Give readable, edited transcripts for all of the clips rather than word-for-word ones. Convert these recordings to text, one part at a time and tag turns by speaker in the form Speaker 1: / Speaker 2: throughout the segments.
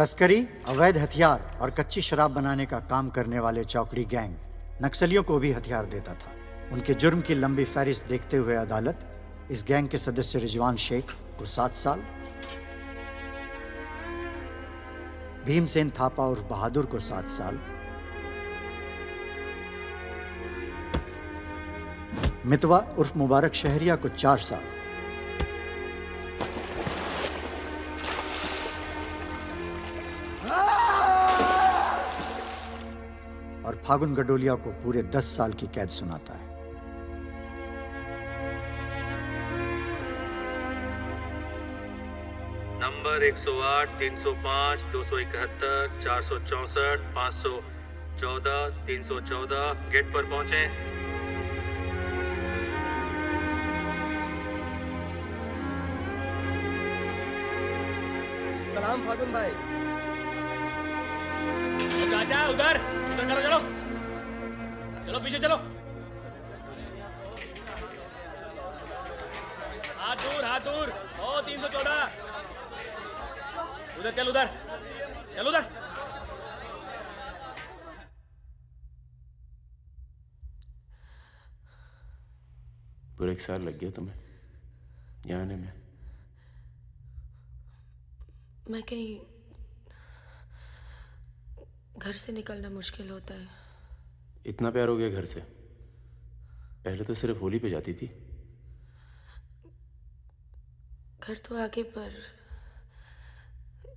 Speaker 1: तस्करी, अवैध हथियार और कच्ची शराब बनाने का काम करने वाले चौकड़ी गैंग नक्सलियों को भी हथियार देता था। उनके जुर्म की लंबी फहरिस्त देखते हुए अदालत इस गैंग के सदस्य रिजवान शेख को 7 साल, भीमसेन थापा उर्फ बहादुर को 7 साल, मितवा उर्फ मुबारक शहरिया को 4 साल और फागुन गडोलिया को पूरे 10 साल की कैद सुनाता है।
Speaker 2: नंबर 108, 305, 271, 464, 514, 314 गेट पर पहुंचे।
Speaker 3: सलाम फागुन भाई।
Speaker 4: चाचा उधर करो, चलो चलो पीछे चलो। हाथ दूर। ओ 314 उधर चल, उधर।
Speaker 5: पूरा 1 साल लग गया तुम्हें यहाँ आने में।
Speaker 6: मैं कहीं घर से निकलना मुश्किल होता है।
Speaker 5: इतना प्यार हो गया घर से? पहले तो सिर्फ होली पे जाती थी।
Speaker 6: घर तो आगे, पर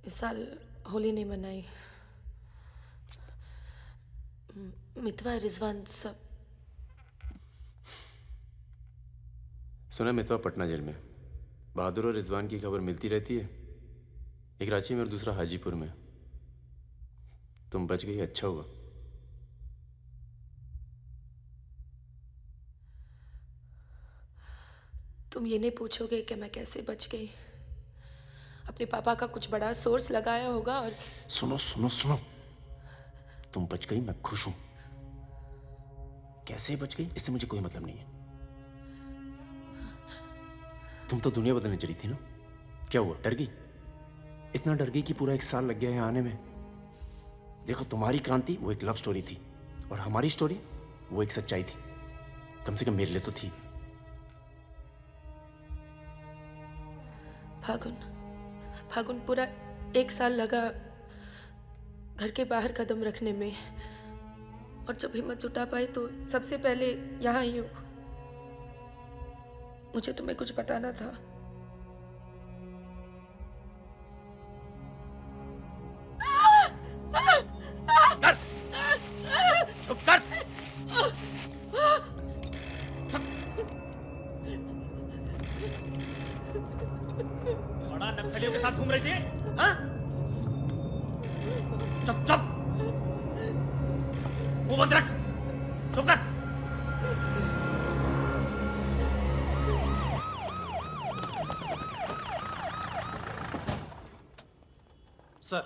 Speaker 6: इस साल होली नहीं मनाई। मितवा, रिजवान सब।
Speaker 5: सुना मितवा पटना जेल में। बहादुर और रिजवान की खबर मिलती रहती है, एक रांची में और दूसरा हाजीपुर में। तुम बच गई, अच्छा हुआ।
Speaker 6: तुम ये नहीं पूछोगे कि मैं कैसे बच गई? अपने पापा का कुछ बड़ा सोर्स लगाया होगा और
Speaker 5: सुनो, तुम बच गई, मैं खुश हूं। कैसे बच गई इससे मुझे कोई मतलब नहीं है। तुम तो दुनिया बदलने चली थी ना, क्या हुआ? डर गई? इतना डर गई कि पूरा 1 साल लग गया है आने में। देखो, तुम्हारी क्रांति वो एक लव स्टोरी थी और हमारी स्टोरी वो एक सच्चाई थी। कम से कम मेरे लिए तो थी।
Speaker 6: फागुन पूरा 1 साल लगा घर के बाहर कदम रखने में, और जब हिम्मत जुटा पाई तो सबसे पहले यहाँ आई हूँ। मुझे तुम्हें कुछ बताना था।
Speaker 4: बड़ा नक्सलियों के साथ घूम रही थी, हाँ? चुप मुंह बंद रख, चुप कर।
Speaker 3: Sir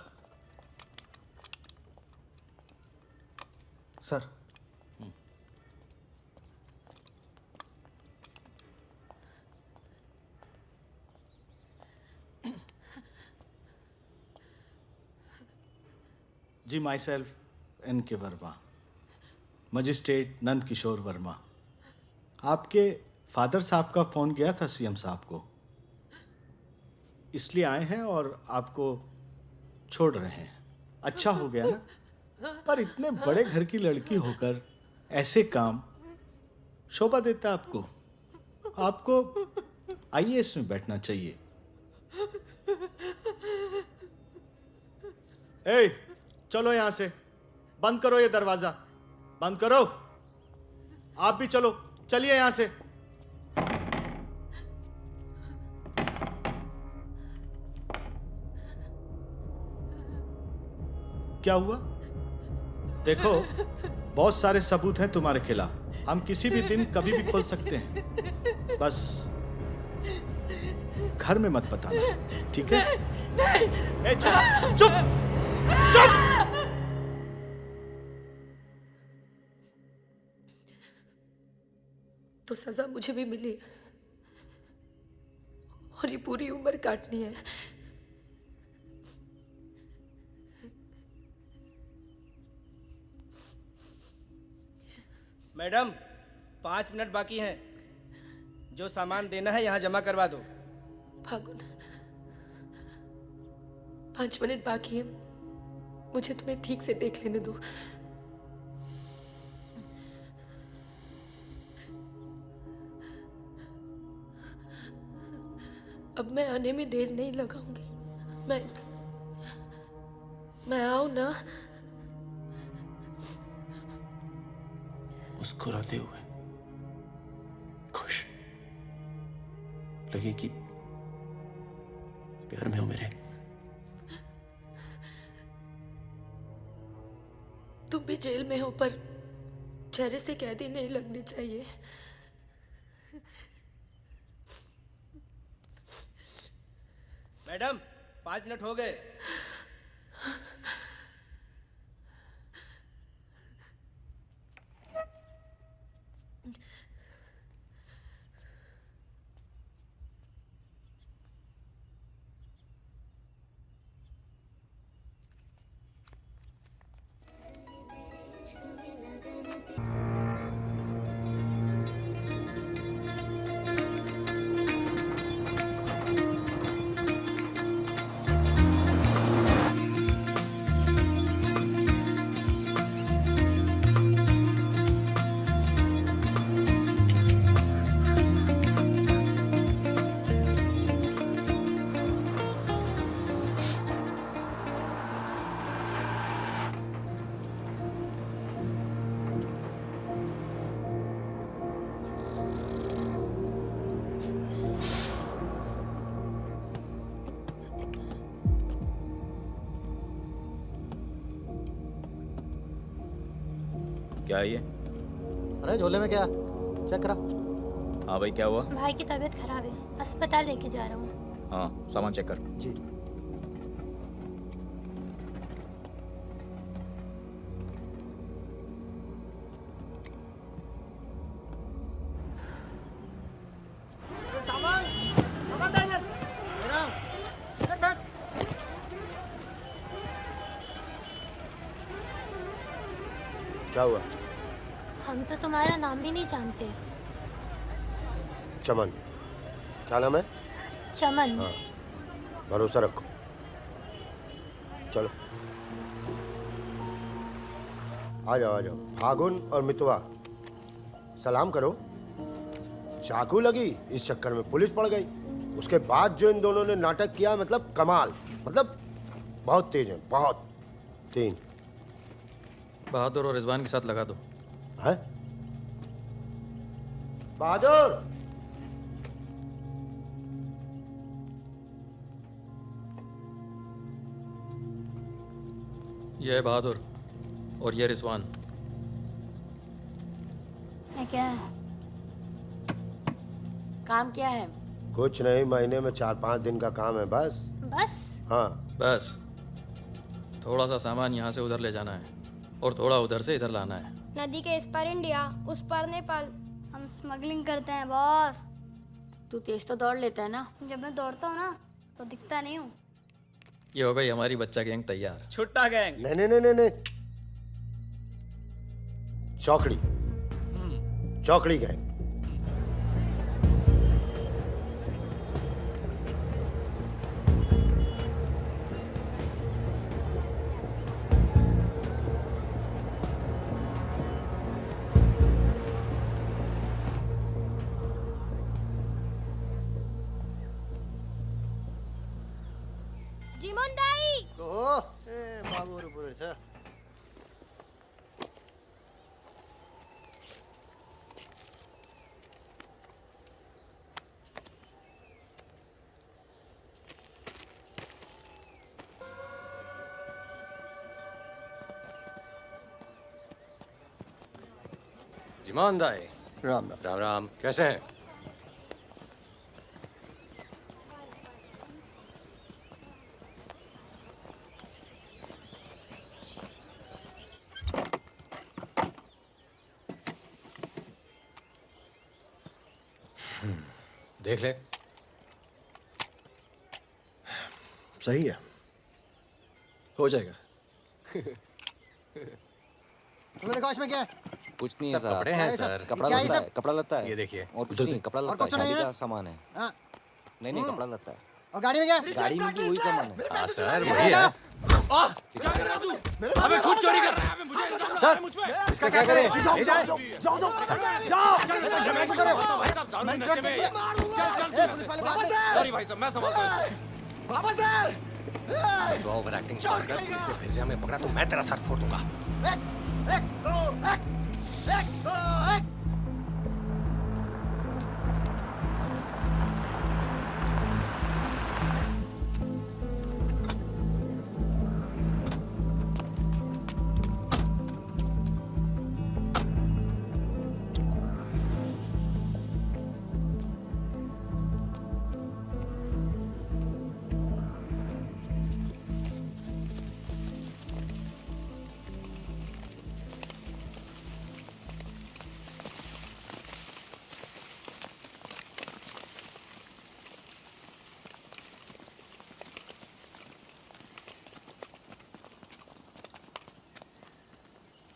Speaker 3: ji, myself NK Verma, magistrate Nand Kishore Verma. आपके फादर साहब का फ़ोन गया था CM साहब को, इसलिए आए हैं और आपको छोड़ रहे हैं। अच्छा हो गया ना, पर इतने बड़े घर की लड़की होकर ऐसे काम शोभा देता आपको। आपको IAS में बैठना चाहिए। ए, चलो यहां से, बंद करो ये दरवाजा, बंद करो। आप भी चलो, चलिए यहां से। क्या हुआ? देखो, बहुत सारे सबूत हैं तुम्हारे खिलाफ। हम किसी भी दिन कभी भी खोल सकते हैं। बस घर में मत बताना, ठीक है? ए, चुप।
Speaker 6: तो सजा मुझे भी मिली है, और ये पूरी उम्र काटनी है।
Speaker 7: मैडम 5 मिनट बाकी हैं। जो सामान देना है यहाँ जमा करवा दो।
Speaker 6: फागुन, 5 मिनट बाकी है, मुझे तुम्हें ठीक से देख लेने दो। अब मैं आने में देर नहीं लगाऊंगी। मैं आऊं ना?
Speaker 5: मुस्कुराते हुए, खुश, लगे कि प्यार में हो मेरे।
Speaker 6: तुम भी जेल में हो, पर चेहरे से कैदी नहीं लगनी चाहिए।
Speaker 7: मैडम 5 मिनट हो गए।
Speaker 8: क्या है ये?
Speaker 9: अरे झोले में क्या? चेक करा।
Speaker 8: हाँ भाई, क्या हुआ?
Speaker 10: भाई की तबीयत खराब है, अस्पताल लेके जा रहा हूँ।
Speaker 8: हाँ, सामान चेक कर।
Speaker 9: जी।
Speaker 11: क्या हुआ?
Speaker 10: हम तो तुम्हारा नाम भी नहीं जानते।
Speaker 11: चमन। क्या नाम है?
Speaker 10: चमन।
Speaker 11: हाँ, भरोसा रखो। चलो आ जाओ आ जाओ। फागुन और मितवा, सलाम करो। चाकू लगी, इस चक्कर में पुलिस पड़ गई। उसके बाद जो इन दोनों ने नाटक किया, मतलब कमाल, मतलब बहुत तेज है, बहुत। 3
Speaker 2: बहादुर और रिजवान के साथ लगा दो।
Speaker 11: है? बहादुर!
Speaker 2: ये है बहादुर और ये रिजवान।
Speaker 10: है क्या है? काम क्या है?
Speaker 11: कुछ नहीं, महीने में 4-5 दिन का काम है बस।
Speaker 10: बस?
Speaker 11: हाँ
Speaker 2: बस थोड़ा सा सामान यहाँ से उधर ले जाना है और थोड़ा उधर से इधर लाना है।
Speaker 12: नदी के इस पार इंडिया, उस पार नेपाल। हम स्मगलिंग करते हैं बॉस।
Speaker 10: तू तेज तो दौड़ लेता है ना?
Speaker 12: जब मैं दौड़ता हूँ ना तो दिखता नहीं हूँ।
Speaker 2: ये हो गई हमारी बच्चा गैंग तैयार।
Speaker 7: छुट्टा गैंग।
Speaker 11: नहीं नहीं नहीं नहीं, चौकड़ी। चौकड़ी गैंग।
Speaker 12: जीमोन दाई।
Speaker 9: बाबू रे छ।
Speaker 8: जिमान दाई।
Speaker 9: राम राम।
Speaker 8: राम राम, कैसे हैं? देख ले।
Speaker 9: सही है।
Speaker 8: हो जाएगा।
Speaker 9: तुमने देखा इसमें क्या है?
Speaker 13: कुछ नहीं है
Speaker 8: सब
Speaker 13: सर।
Speaker 8: कपड़े हैं सर।
Speaker 13: कपड़ा
Speaker 9: क्या है
Speaker 13: लत्ता
Speaker 9: सब?
Speaker 13: है, कपड़ा लत्ता है।
Speaker 8: ये देखिए।
Speaker 13: और कुछ नहीं, कपड़ा लत्ता है,
Speaker 9: कुछ नहीं
Speaker 13: शादी
Speaker 9: है?
Speaker 13: का सामान है।
Speaker 9: हाँ,
Speaker 13: नहीं कपड़ा लत्ता है।
Speaker 9: और गाड़ी में क्या है?
Speaker 13: गाड़ी में भी वही सामान है।
Speaker 8: हाँ सर वही है।
Speaker 4: अबे खुद चोरी कर रहा है। मुझे इल्जाम मुझ पे।
Speaker 13: इसका क्या करें?
Speaker 9: जाओ झगड़ा क्यों कर रहे हो?
Speaker 4: भाई साहब दारू नशे में। चल
Speaker 9: ए, पुलिस वाले बात है।
Speaker 4: सॉरी भाई साहब मैं संभालता हूँ।
Speaker 9: वापस आ।
Speaker 8: तो ओवर एक्टिंग स्टार्ट कर। पुलिस ने फिर से हमें पकड़ा तो मैं तेरा सर फोड़ दूंगा।
Speaker 9: एक, दो, एक, दो, एक।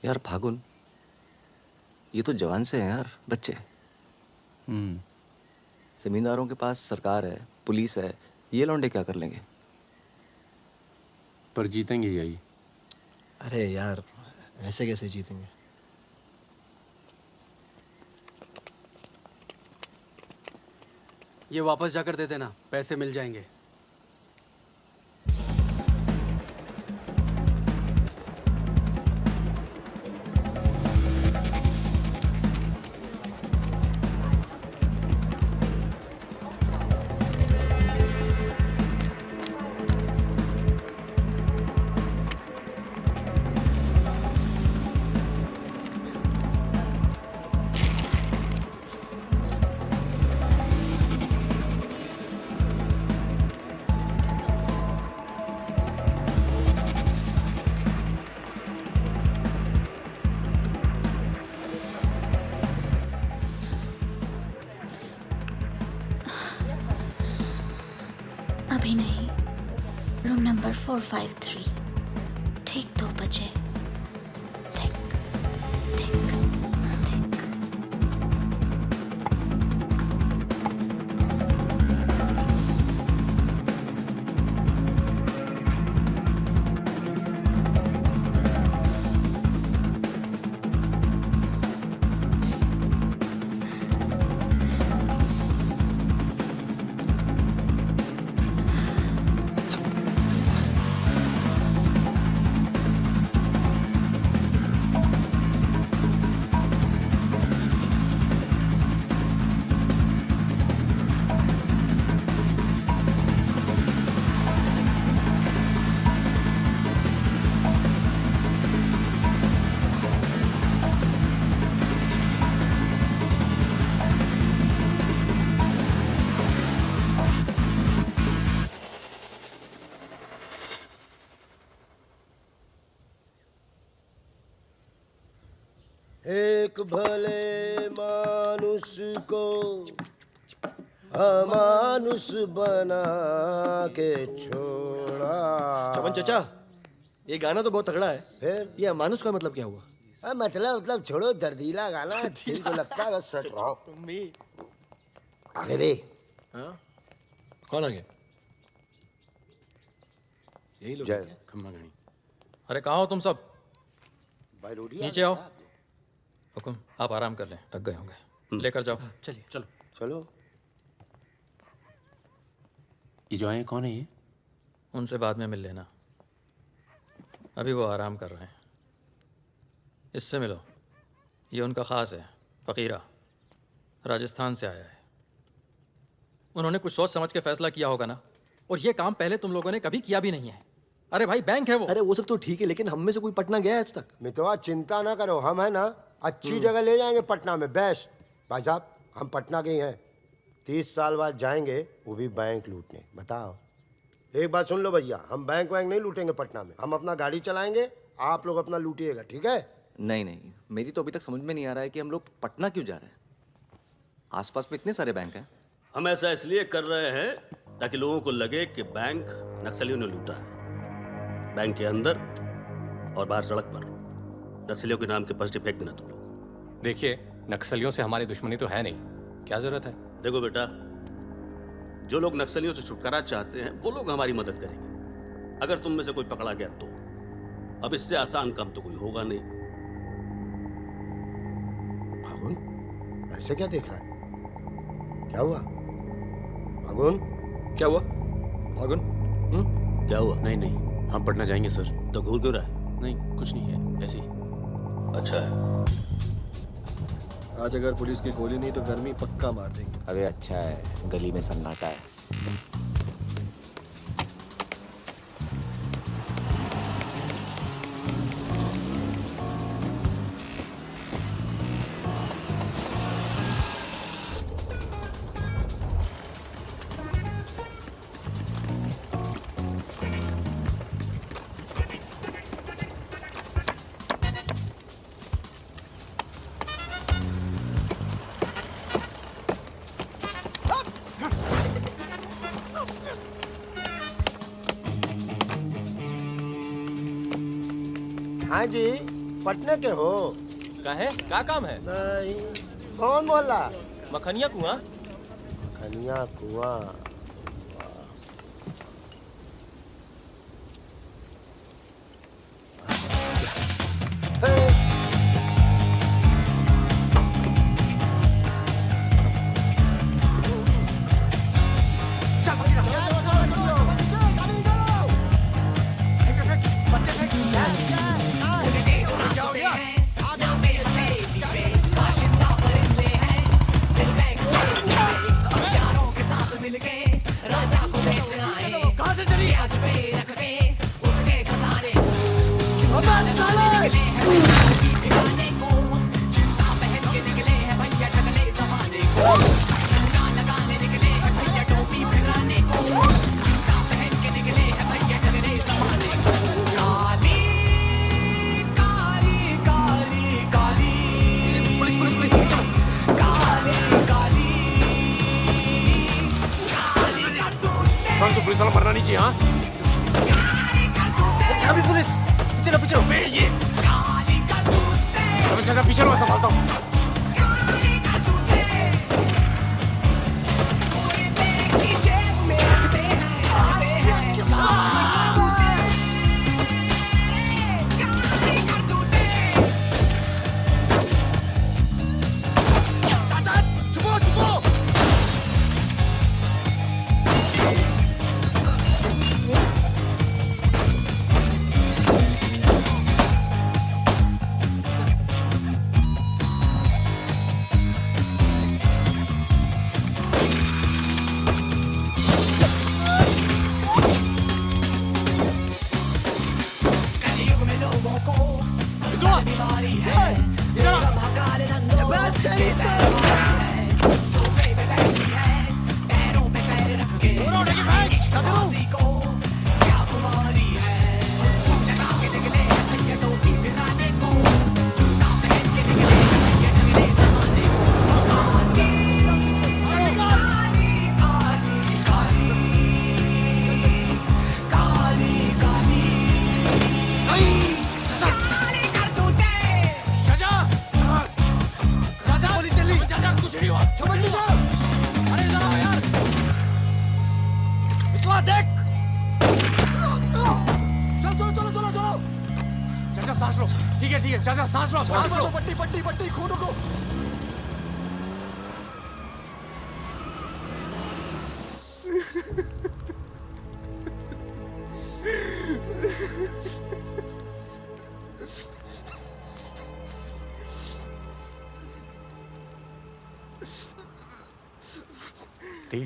Speaker 13: यार फागुन, ये तो जवान से हैं यार, बच्चे। जमींदारों के पास सरकार है, पुलिस है, ये लौंडे क्या कर लेंगे?
Speaker 5: पर जीतेंगे यही।
Speaker 14: अरे यार, ऐसे कैसे जीतेंगे?
Speaker 15: ये वापस जाकर दे देना, पैसे मिल जाएंगे।
Speaker 10: अभी नहीं, रूम नंबर 453, ठीक 2 बजे। ठीक ठीक ठीक।
Speaker 11: एक भले मानुष को अमानुष बना के छोड़ा।
Speaker 14: चमन चचा, ये गाना तो बहुत तगड़ा है।
Speaker 11: फिर
Speaker 14: ये अमानुष का मतलब क्या हुआ?
Speaker 11: मतलब छोड़ो, दर्दीला गाना दिल को लगता है बस सट रहो।
Speaker 14: तुम भी
Speaker 11: आगे भी।
Speaker 14: हाँ? कौन आ गया? यही लोग
Speaker 11: जय।
Speaker 5: खम्मा गणी।
Speaker 2: अरे कहाँ हो तुम सब?
Speaker 11: भाई रोटी
Speaker 2: नीचे आओ। हुकुम, आप आराम कर लें, थक गए होंगे। लेकर जाओ।
Speaker 15: चलिए
Speaker 14: चलो
Speaker 11: चलो।
Speaker 5: ये जो आए कौन है ये?
Speaker 2: उनसे बाद में मिल लेना, अभी वो आराम कर रहे हैं। इससे मिलो, ये उनका ख़ास है, फ़कीरा, राजस्थान से आया है। उन्होंने कुछ सोच समझ के फैसला किया होगा ना, और ये काम पहले तुम लोगों ने कभी किया भी नहीं है। अरे भाई बैंक है वो।
Speaker 14: अरे वो सब तो ठीक है, लेकिन हम में से कोई पटना गया है आज तक?
Speaker 11: मितवा चिंता ना करो, हम है ना अच्छी जगह ले जाएंगे पटना में, बेस्ट। भाई साहब हम पटना के ही हैं, 30 साल बाद जाएंगे, वो भी बैंक लूटने। बताओ, एक बात सुन लो भैया, हम बैंक वैंक नहीं लूटेंगे पटना में, हम अपना गाड़ी चलाएंगे, आप लोग अपना लूटिएगा, ठीक है?
Speaker 13: नहीं, मेरी तो अभी तक समझ में नहीं आ रहा है कि हम लोग पटना क्यों जा रहे हैं। आसपास में इतने सारे बैंक हैं।
Speaker 16: हम ऐसा इसलिए कर रहे हैं ताकि लोगों को लगे कि बैंक नक्सलियों ने लूटा है। बैंक के अंदर और बाहर सड़क पर नक्सलियों के नाम के पर्चे फेंक देना तुम लोग।
Speaker 8: देखिए, नक्सलियों से हमारी दुश्मनी तो है नहीं, क्या जरूरत है?
Speaker 16: देखो बेटा, जो लोग नक्सलियों से छुटकारा चाहते हैं वो लोग हमारी मदद करेंगे। अगर तुम में से कोई पकड़ा गया तो अब इससे आसान काम तो कोई होगा नहीं।
Speaker 11: फागुन ऐसे क्या देख रहा है? क्या हुआ फागुन?
Speaker 5: क्या हुआ फागुन?
Speaker 16: क्या हुआ?
Speaker 5: नहीं नहीं, हम पटना जाएंगे सर।
Speaker 16: तो घूर क्यों रहा है?
Speaker 5: नहीं कुछ नहीं है, ऐसे ही।
Speaker 16: अच्छा है।
Speaker 14: आज अगर पुलिस की गोली नहीं तो गर्मी पक्का मार देंगे।
Speaker 13: अबे अच्छा है, गली में सन्नाटा है।
Speaker 11: हाँ जी, पटना के हो?
Speaker 14: का है? क्या काम है?
Speaker 11: नहीं। कौन मोहल्ला?
Speaker 14: मखनिया कुआं।
Speaker 11: मखनिया कुआं।
Speaker 5: पुलिस वाला मरना नहीं चाहिए। हाँ
Speaker 9: अभी पुलिस पीछे लो पीछे लो।
Speaker 5: ये चाचा पीछे लो, मैं संभालता हूँ।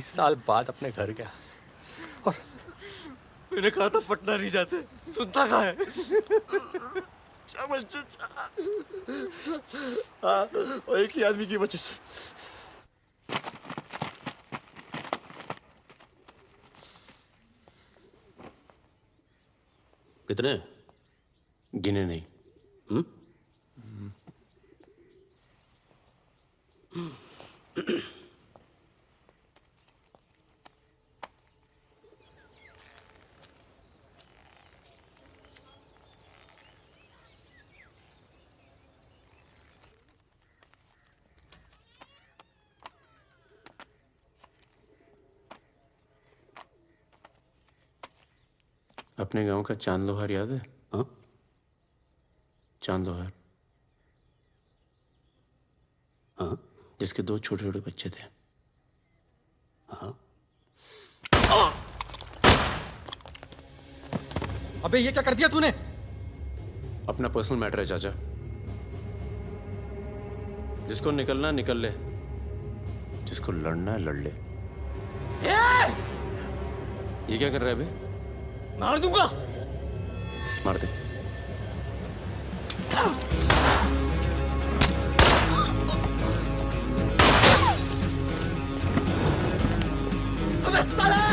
Speaker 8: साल बाद अपने घर गया और
Speaker 9: मैंने कहा था पटना नहीं जाते, सुनता कहाँ है? और एक ही आदमी की वजह से।
Speaker 16: कितने?
Speaker 5: गिने नहीं। अपने गांव का चांद लोहार याद है?
Speaker 16: हाँ?
Speaker 5: चांद लोहार,
Speaker 16: हाँ?
Speaker 5: जिसके 2 छोटे छोटे बच्चे थे।
Speaker 16: हाँ?
Speaker 2: अबे ये क्या कर दिया तूने?
Speaker 5: अपना पर्सनल मैटर है चाचा, जिसको निकलना निकल ले, जिसको लड़ना है लड़ ले। ये क्या कर रहा है बे?
Speaker 4: मार दूंगा।
Speaker 5: मार दे।
Speaker 4: अबे साले!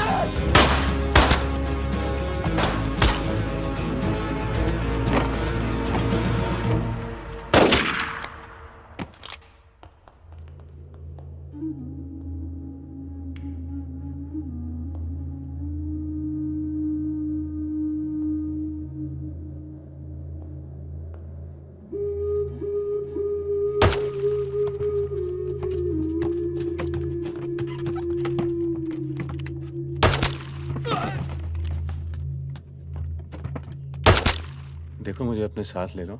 Speaker 17: देखो मुझे अपने साथ ले लो,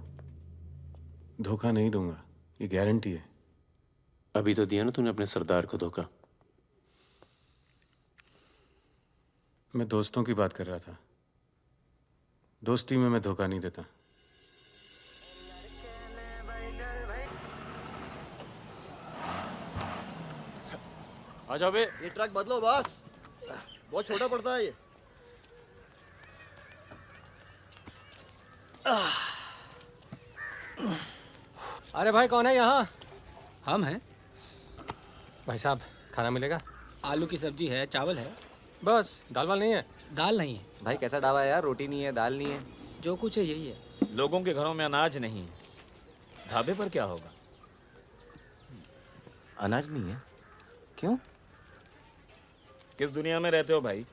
Speaker 17: धोखा नहीं दूंगा, ये गारंटी है।
Speaker 5: अभी तो दिया ना तूने अपने सरदार को धोखा।
Speaker 17: मैं दोस्तों की बात कर रहा था, दोस्ती में मैं धोखा नहीं देता।
Speaker 9: आ जाओ बे। ये ट्रक बदलो बस, बहुत छोटा पड़ता है ये।
Speaker 8: अरे भाई कौन है यहाँ? हम हैं। भाई साहब खाना मिलेगा?
Speaker 7: आलू की सब्जी है, चावल है,
Speaker 8: बस दाल वाल नहीं है?
Speaker 7: दाल नहीं है।
Speaker 13: भाई कैसा ढाबा है यार, रोटी नहीं है, दाल नहीं है।
Speaker 7: जो कुछ है यही है।
Speaker 4: लोगों के घरों में अनाज नहीं है, ढाबे पर क्या होगा?
Speaker 13: अनाज नहीं है? क्यों?
Speaker 4: किस दुनिया में रहते हो भाई?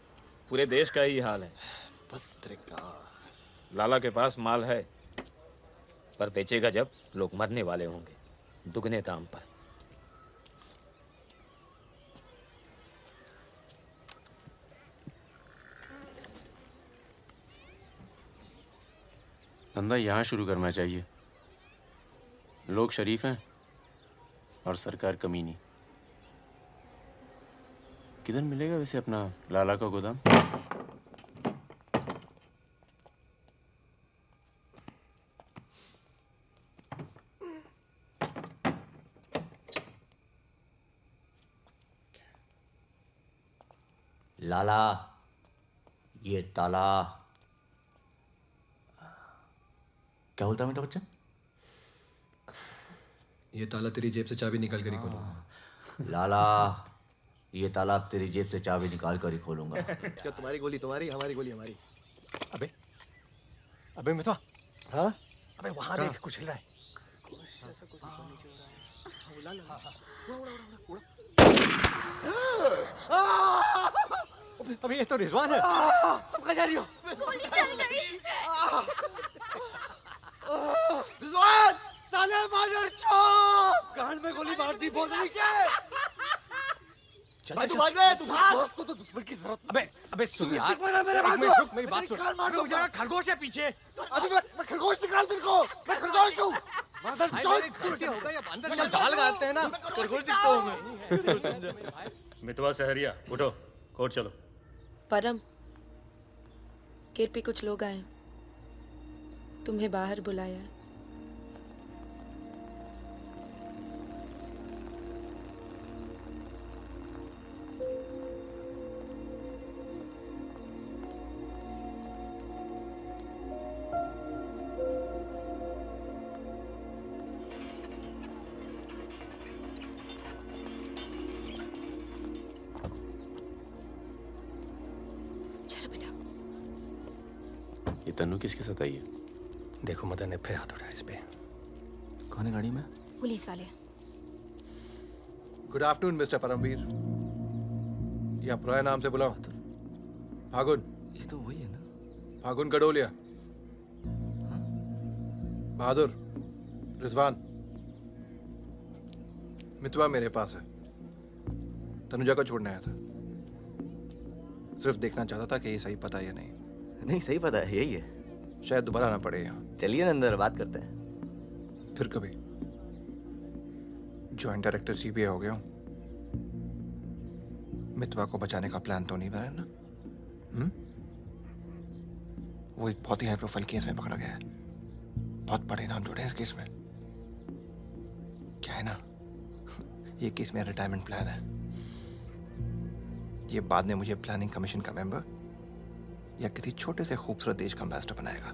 Speaker 4: पूरे देश का ही हाल है।
Speaker 8: पत्रकार
Speaker 4: लाला के पास माल है, पर बेचेगा जब लोग मरने वाले होंगे, दुगने दाम पर।
Speaker 5: धंधा यहाँ शुरू करना चाहिए। लोग शरीफ हैं और सरकार कमीनी। किधर मिलेगा वैसे अपना लाला का गोदाम?
Speaker 18: लाला, ये ताला। क्या बोलता है मेरा बच्चा?
Speaker 14: ये ताला तेरी जेब से चाबी निकाल कर ही खोलूंगा।
Speaker 18: लाला, ये ताला अब तेरी जेब से चाबी निकाल कर ही खोलूंगा।
Speaker 9: क्या तुम्हारी गोली तुम्हारी, हमारी गोली हमारी।
Speaker 8: अबे अबे मितवा।
Speaker 9: हाँ?
Speaker 8: अबे वहां देख कुछ हिल रहा है। अबे ये तो रिजवान है।
Speaker 9: तुम कहाँ जा रही हो?
Speaker 12: गोली चल गई।
Speaker 9: रिजवान, साले मादर चौक! गांड में गोली मार दी, बोल रही क्या? भाई तू भाग ले, तू दोस्त तो दुश्मन की जरूरत।
Speaker 8: अबे सुन यार,
Speaker 9: मेरे बात
Speaker 8: रुक, मेरी बात सुन। मुझे खरगोश है पीछे।
Speaker 9: अभी मैं खरगोश निकाल तुझको, मैं खरगोश हूँ। मादर चौक!
Speaker 8: अंदर चल, जाल गाड़ते हैं ना।
Speaker 9: खरगोश दिखता हूँ मैं।
Speaker 4: मितवा सहरिया, उठो, कोर्ट चलो।
Speaker 6: परम, गेट पे कुछ लोग आए, तुम्हें बाहर बुलाया है।
Speaker 5: ये तन्नू किसके साथ आई है?
Speaker 8: देखो मदन ने फिर हाथ उठाया इस पे।
Speaker 13: कौन है गाड़ी में?
Speaker 12: पुलिस वाले।
Speaker 19: Good afternoon mister Paramvir. या पुराने नाम से बुलाओ। फागुन।
Speaker 13: ये तो वही है ना?
Speaker 19: फागुन गडोलिया। बहादुर, रिजवान। मितवा मेरे पास है, तनुजा को छोड़ने आया था। सिर्फ देखना चाहता था कि ये सही पता या नहीं।
Speaker 13: नहीं सही पता है, यही है।
Speaker 19: शायद दोबारा आना पड़े यहाँ।
Speaker 13: चलिए ना अंदर बात करते हैं।
Speaker 19: फिर कभी। जॉइंट डायरेक्टर सीबीआई हो गया हूँ। मितवा को बचाने का प्लान तो नहीं बना ना? वो एक बहुत ही हाई प्रोफाइल केस में पकड़ा गया है। बहुत बड़े नाम जुड़े हैं इस केस में। क्या है ना, ये केस मेरा रिटायरमेंट प्लान है। ये बाद में मुझे प्लानिंग कमीशन का मेंबर या किसी छोटे से खूबसूरत देश का एम्बेसडर बनाएगा।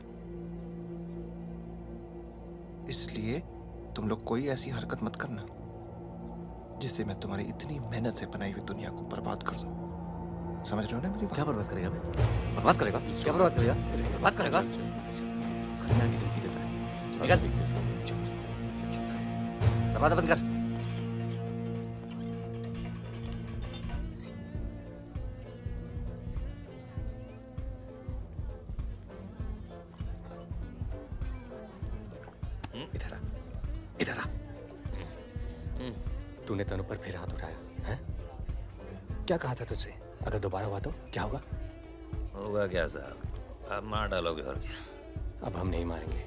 Speaker 19: इसलिए तुम लोग कोई ऐसी हरकत मत करना जिससे मैं तुम्हारी इतनी मेहनत से बनाई हुई दुनिया को बर्बाद कर दूं। समझ रहे हो ना मेरी बात?
Speaker 13: क्या बर्बाद करेगा बे? बर्बाद करेगा? क्या बर्बाद करेगा? बर्बाद करेगा? खन्ना की धमकी देता है। निकल। दरवाजा बंद कर।
Speaker 8: इधर आ, इधर आ। तूने तनु पर फिर हाथ उठाया है? क्या कहा था तुझसे? अगर दोबारा हुआ तो क्या होगा?
Speaker 4: होगा क्या साहब, आप मार डालोगे और क्या?
Speaker 8: अब हम नहीं मारेंगे।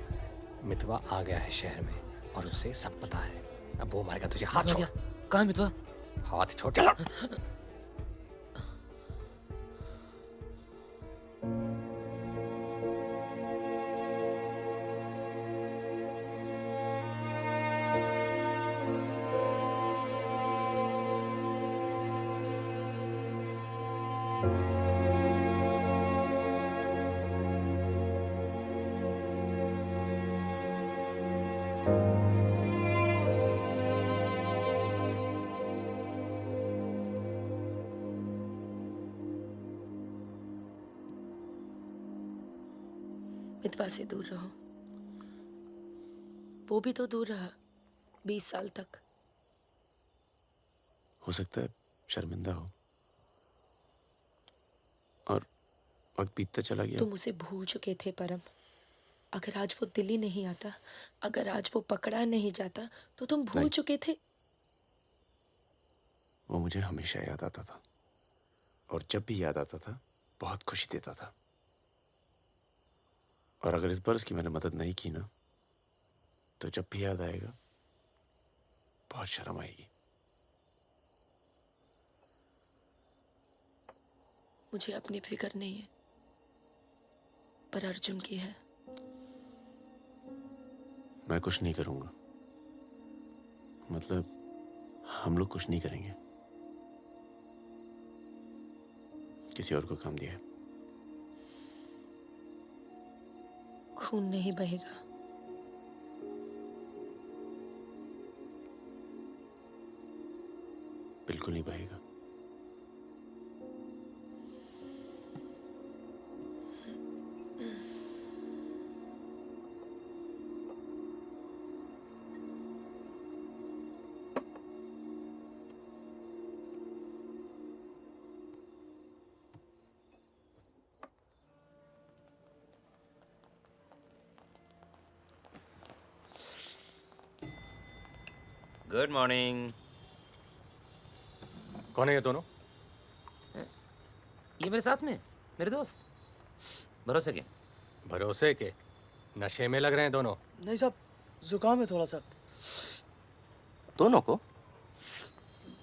Speaker 8: मितवा आ गया है शहर में और उसे सब पता है। अब वो मारेगा तुझे। हाथ छोड़।
Speaker 4: कहाँ मितवा?
Speaker 8: हाथ छोड़। चलो।
Speaker 6: मितवा से दूर रहो। वो भी तो दूर रहा 20 साल तक।
Speaker 5: हो सकता है शर्मिंदा हो और वक्त बीतता चला गया।
Speaker 6: तुम उसे भूल चुके थे परम। अगर आज वो दिल्ली नहीं आता, अगर आज वो पकड़ा नहीं जाता तो तुम भूल चुके थे।
Speaker 5: वो मुझे हमेशा याद आता था और जब भी याद आता था बहुत खुशी देता था। और अगर इस बार उसकी मैंने मदद नहीं की ना तो जब भी याद आएगा बहुत शर्म आएगी।
Speaker 6: मुझे अपनी फिक्र नहीं है, पर अर्जुन की है।
Speaker 5: मैं कुछ नहीं करूंगा, मतलब हम लोग कुछ नहीं करेंगे। किसी और को काम दिया है।
Speaker 6: खून नहीं बहेगा।
Speaker 5: बिल्कुल नहीं बहेगा।
Speaker 4: Good morning.
Speaker 8: कौन है ये दोनों?
Speaker 4: ये मेरे साथ में मेरे दोस्त। भरोसे के?
Speaker 8: भरोसे के? नशे में लग रहे हैं दोनों।
Speaker 7: नहीं साहब, जुकाम है थोड़ा सा।
Speaker 13: दोनों को?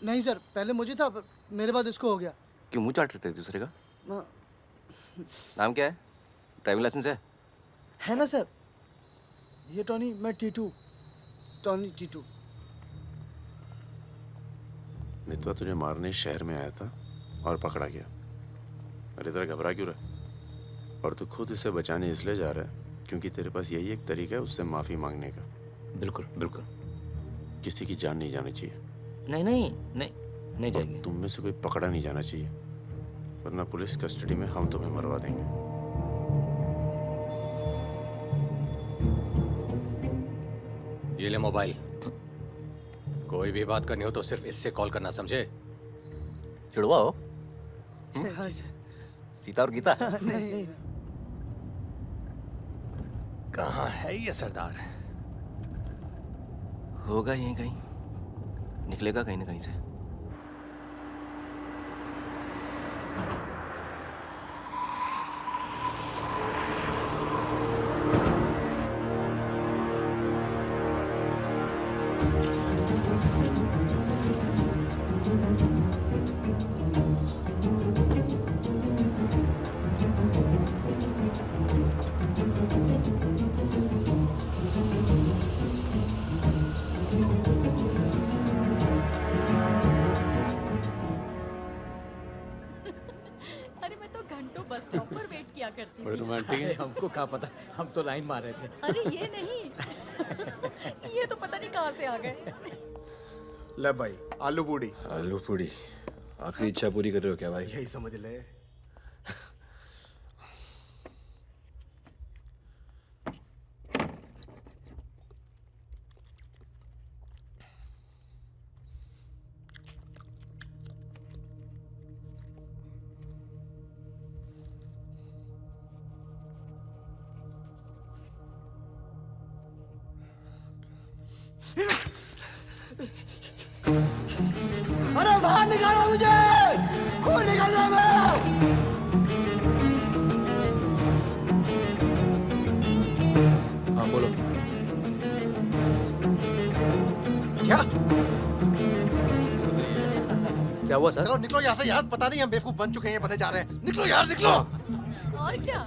Speaker 7: नहीं सर, पहले मुझे था पर मेरे बाद इसको हो गया।
Speaker 13: क्यों मुंह चाट रहे थे एक दूसरे का?
Speaker 7: हाँ।
Speaker 13: नाम क्या है? ड्राइविंग लाइसेंस
Speaker 7: है ना सर? ये टॉनी, मैं टीटू। टॉनी टीटू।
Speaker 5: मितवा तुझे मारने शहर में आया था और पकड़ा गया। अरे तेरा घबरा क्यों रहा? और तू खुद उसे बचाने इसलिए जा रहा है क्योंकि तेरे पास यही एक तरीका है उससे माफी मांगने का।
Speaker 4: बिल्कुल बिल्कुल।
Speaker 5: किसी की जान नहीं जानी चाहिए।
Speaker 4: नहीं नहीं नहीं नहीं जाएगी।
Speaker 5: तुम में से कोई पकड़ा नहीं जाना चाहिए, वरना पुलिस कस्टडी में हम तुम्हें मरवा देंगे।
Speaker 8: ये ले मोबाइल। कोई भी बात करनी हो तो सिर्फ इससे कॉल करना, समझे?
Speaker 13: जुड़वा हो?
Speaker 7: हाँ सर।
Speaker 13: सीता और गीता?
Speaker 7: नहीं।
Speaker 8: कहाँ है ये सरदार?
Speaker 13: होगा यहीं कहीं, निकलेगा कहीं ना कहीं से।
Speaker 8: आंटी
Speaker 7: अरे हमको क्या पता, हम तो लाइन मार रहे थे।
Speaker 20: अरे ये नहीं, ये तो पता नहीं कहाँ से आ गए।
Speaker 19: ले भाई, आलू पूड़ी।
Speaker 14: आलू पूड़ी, आखिरी इच्छा पूरी कर रहे हो क्या भाई?
Speaker 19: यही समझ ले।
Speaker 9: अरे बाहर निकालो मुझे, खून निकल रहा है मेरा।
Speaker 14: हाँ बोलो।
Speaker 19: क्या?
Speaker 8: क्या हुआ सर?
Speaker 19: चलो निकलो यहाँ से यार, पता नहीं हम बेवकूफ बन चुके हैं, ये बने जा रहे हैं। निकलो यार, निकलो।
Speaker 20: और क्या?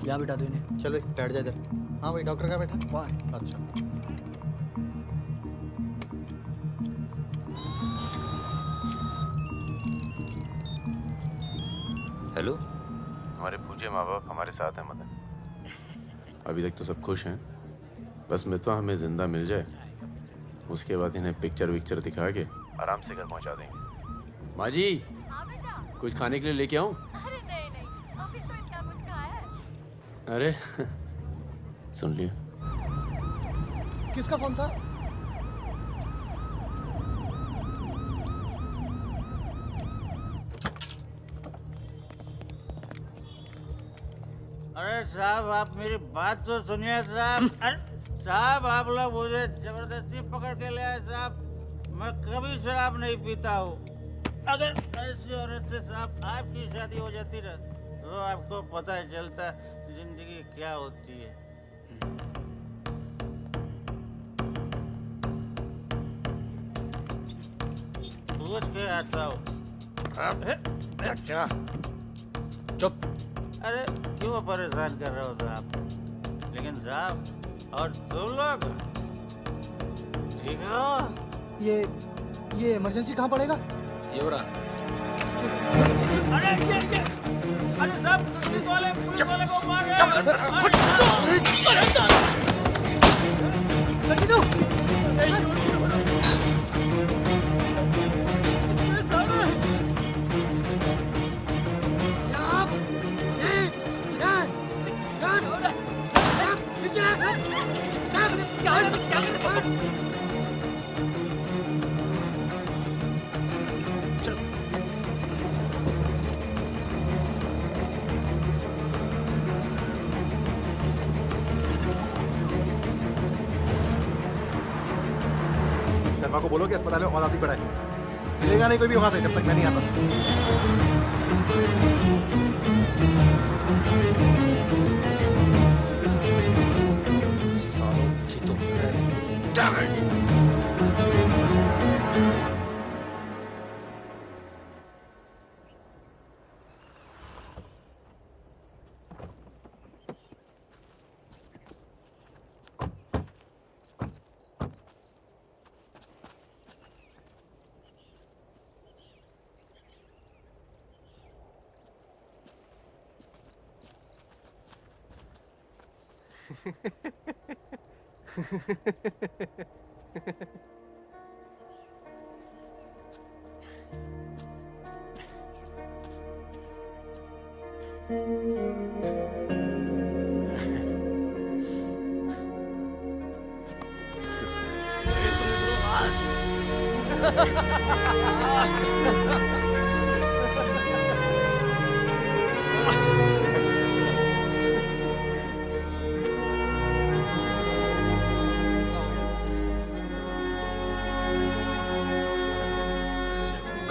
Speaker 7: यहाँ बिठा दो इन्हें।
Speaker 19: चलो बैठ जा इधर। हाँ भाई, डॉक्टर का बैठा
Speaker 7: वहाँ।
Speaker 19: अच्छा।
Speaker 4: हेलो।
Speaker 5: हमारे पूज्य माँ बाप हमारे साथ हैं मदन। अभी तक तो सब खुश हैं, बस मितवा हमें जिंदा मिल जाए, उसके बाद इन्हें पिक्चर विक्चर दिखा के आराम से घर पहुंचा देंगे। माँ जी, कुछ खाने के लिए लेके आऊं?
Speaker 20: अरे नहीं, ऑफिस में क्या कुछ खाया है?
Speaker 5: अरे सुन लिया।
Speaker 19: किसका फोन था?
Speaker 21: अरे साहब, आप मेरी बात तो सुनिए साहब। अरे साहब, आप लोग मुझे जबरदस्ती पकड़ के ले आए साहब। मैं कभी शराब नहीं पीता हूँ। अगर ऐसी औरत से साहब आपकी शादी हो जाती ना, तो आपको पता चलता जिंदगी क्या होती है। पूछ के आता हूँ।
Speaker 19: अच्छा
Speaker 8: चुप।
Speaker 21: अरे क्यों परेशान कर रहे हो साहब? लेकिन साहब, और तुम लोग ठीक हो?
Speaker 19: ये इमरजेंसी कहाँ पड़ेगा?
Speaker 8: ये हो रहा।
Speaker 21: अरे अरे साहब, पुलिस वाले को मार रहे हैं।
Speaker 19: शर्मा को बोलो कि अस्पताल में और आदमी पड़ा है। मिलेगा नहीं कोई भी वहां से जब तक मैं नहीं आता। सालों की तो Damn it!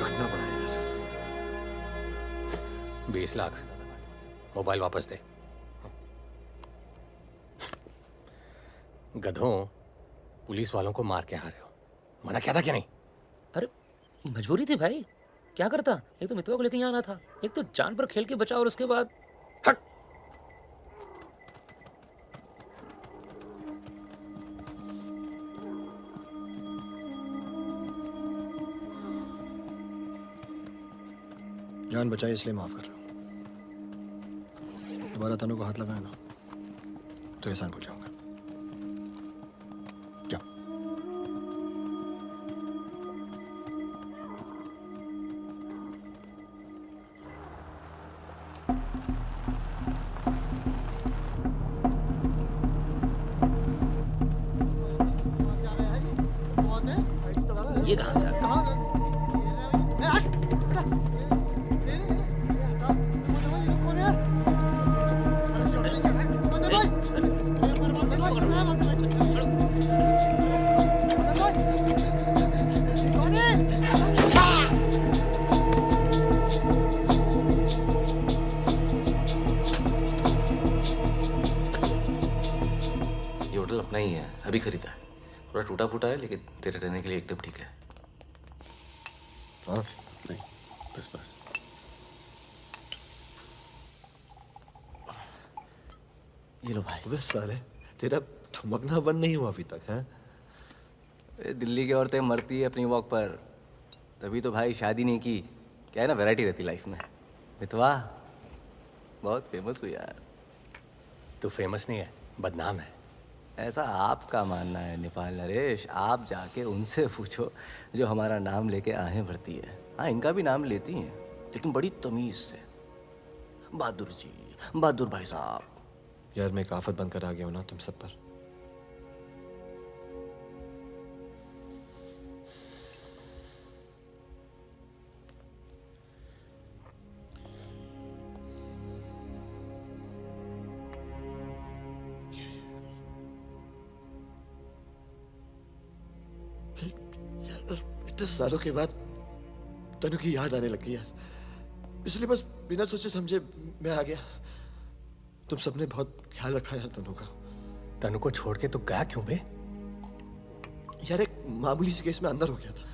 Speaker 19: काटना पड़ा यार।
Speaker 8: 20 लाख मोबाइल वापस दे। गधों, पुलिस वालों को मार के आ रहे हो, मना किया था कि नहीं?
Speaker 4: अरे मजबूरी थी भाई, क्या करता। एक तो मितवा को लेके यहाँ आना था, एक तो जान पर खेल के बचा, और उसके बाद हट।
Speaker 14: जान बचाई इसलिए माफ कर रहा हूँ। दोबारा तनु को हाथ लगाए ना तो एहसान भूल जाऊंगा। जाओ।
Speaker 8: ये कहाँ से आ गया?
Speaker 13: ये होटल अपना ही है, अभी खरीदा है। थोड़ा टूटा फूटा है लेकिन तेरे रहने के लिए एकदम ठीक है।
Speaker 14: हाँ
Speaker 16: नहीं, बस बस।
Speaker 13: ये लो भाई।
Speaker 14: बस साले तेरा थमकना बंद नहीं हुआ अभी तक है?
Speaker 13: दिल्ली की औरतें मरती है अपनी वॉक पर, तभी तो भाई शादी नहीं की। क्या है ना, वैरायटी रहती लाइफ में। मितवा बहुत फेमस हुई यार।
Speaker 8: तू फेमस नहीं है, बदनाम है।
Speaker 13: ऐसा आपका मानना है नेपाल नरेश। आप जाके उनसे पूछो जो हमारा नाम लेके आहें भरती है। हाँ, इनका भी नाम लेती हैं लेकिन बड़ी तमीज से। बहादुर जी, बहादुर भाई साहब।
Speaker 14: यार मैं एक आफत बनकर आ गया हूं ना तुम सब पर। इतने सालों के बाद तनु की याद आने लगी यार, इसलिए बस बिना सोचे समझे मैं आ गया। तुम सबने बहुत ख्याल रखा यार तनु का।
Speaker 8: तनु को छोड़ के तू गया क्यों बे?
Speaker 14: यार एक मामूली सी केस में अंदर हो गया था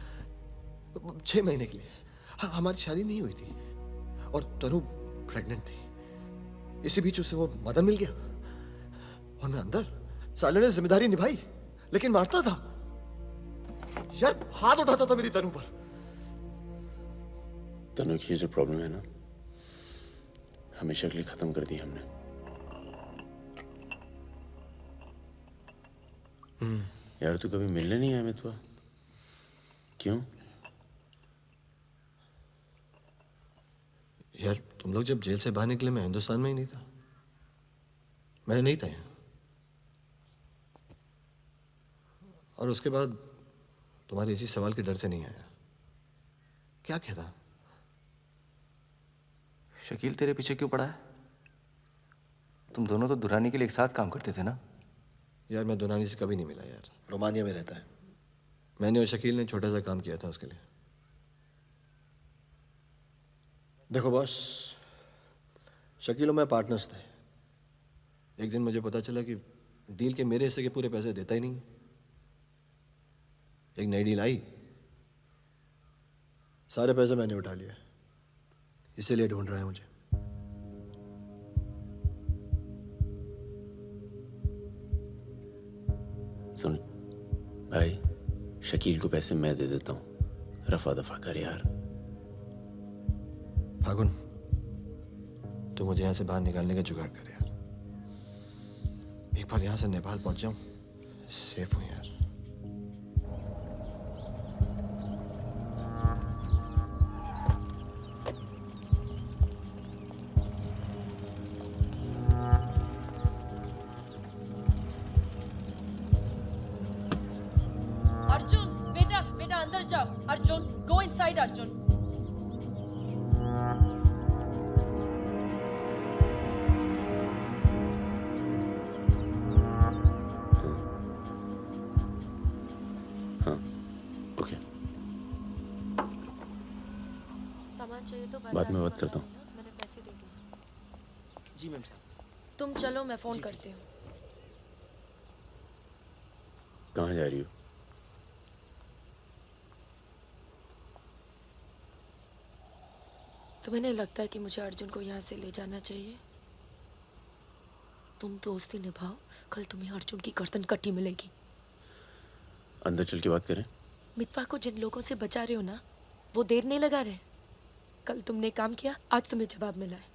Speaker 14: 6 महीने के लिए। हाँ, हमारी शादी नहीं हुई थी और तनु प्रेग्नेंट थी। इसी बीच उसे वो मदन मिल गया और मैं अंदर। साले ने जिम्मेदारी निभाई लेकिन मारता था यार, हाथ उठाता था मेरी तनु पर।
Speaker 16: तनु की जो प्रॉब्लम है ना, हमेशा के लिए खत्म कर दी हमने। यार तू कभी मिलने नहीं आया मितवा? क्यों?
Speaker 14: यार तुम लोग जब जेल से बाहर निकले मैं हिंदुस्तान में ही नहीं था। मैं नहीं था यहाँ। और उसके बाद तुम्हारे इसी सवाल के डर से नहीं आया। क्या कहता?
Speaker 13: शकील तेरे पीछे क्यों पड़ा है? तुम दोनों तो दुरानी के लिए एक साथ काम करते थे ना?
Speaker 14: यार मैं दुरानी से कभी नहीं मिला यार, रोमानिया में रहता है। मैंने और शकील ने छोटा सा काम किया था उसके लिए। देखो बॉस, शकील और मैं पार्टनर्स थे। एक दिन मुझे पता चला कि डील के मेरे हिस्से के पूरे पैसे देता ही नहीं। एक नई डील आई, सारे पैसे मैंने उठा लिए, इसीलिए ढूंढ रहा है मुझे।
Speaker 16: सुन भाई, शकील को पैसे मैं दे देता हूँ, रफा दफा कर यार।
Speaker 14: फागुन, तू मुझे यहाँ से बाहर निकालने का जुगाड़ कर यार। एक बार यहाँ से नेपाल पहुँच जाऊँ, सेफ हूँ यार।
Speaker 6: अर्जुन, बेटा बेटा अंदर जाओ। Arjun, go inside Arjun.
Speaker 16: हाँ, ओके।
Speaker 6: सामान चाहिए तो
Speaker 16: बाद में बात करता हूँ।
Speaker 6: मैंने पैसे दे दिए।
Speaker 7: जी मैम साहब।
Speaker 6: तुम चलो, मैं फोन करती हूँ।
Speaker 16: कहाँ जा रही हो?
Speaker 6: तुम्हें नहीं लगता है कि मुझे अर्जुन को यहाँ से ले जाना चाहिए? तुम दोस्ती निभाओ, कल तुम्हें अर्जुन की गर्दन कटी मिलेगी।
Speaker 16: अंदर चल के बात करें?
Speaker 6: मितवा को जिन लोगों से बचा रहे हो ना, वो देर नहीं लगा रहे। कल तुमने काम किया, आज तुम्हें जवाब मिला है।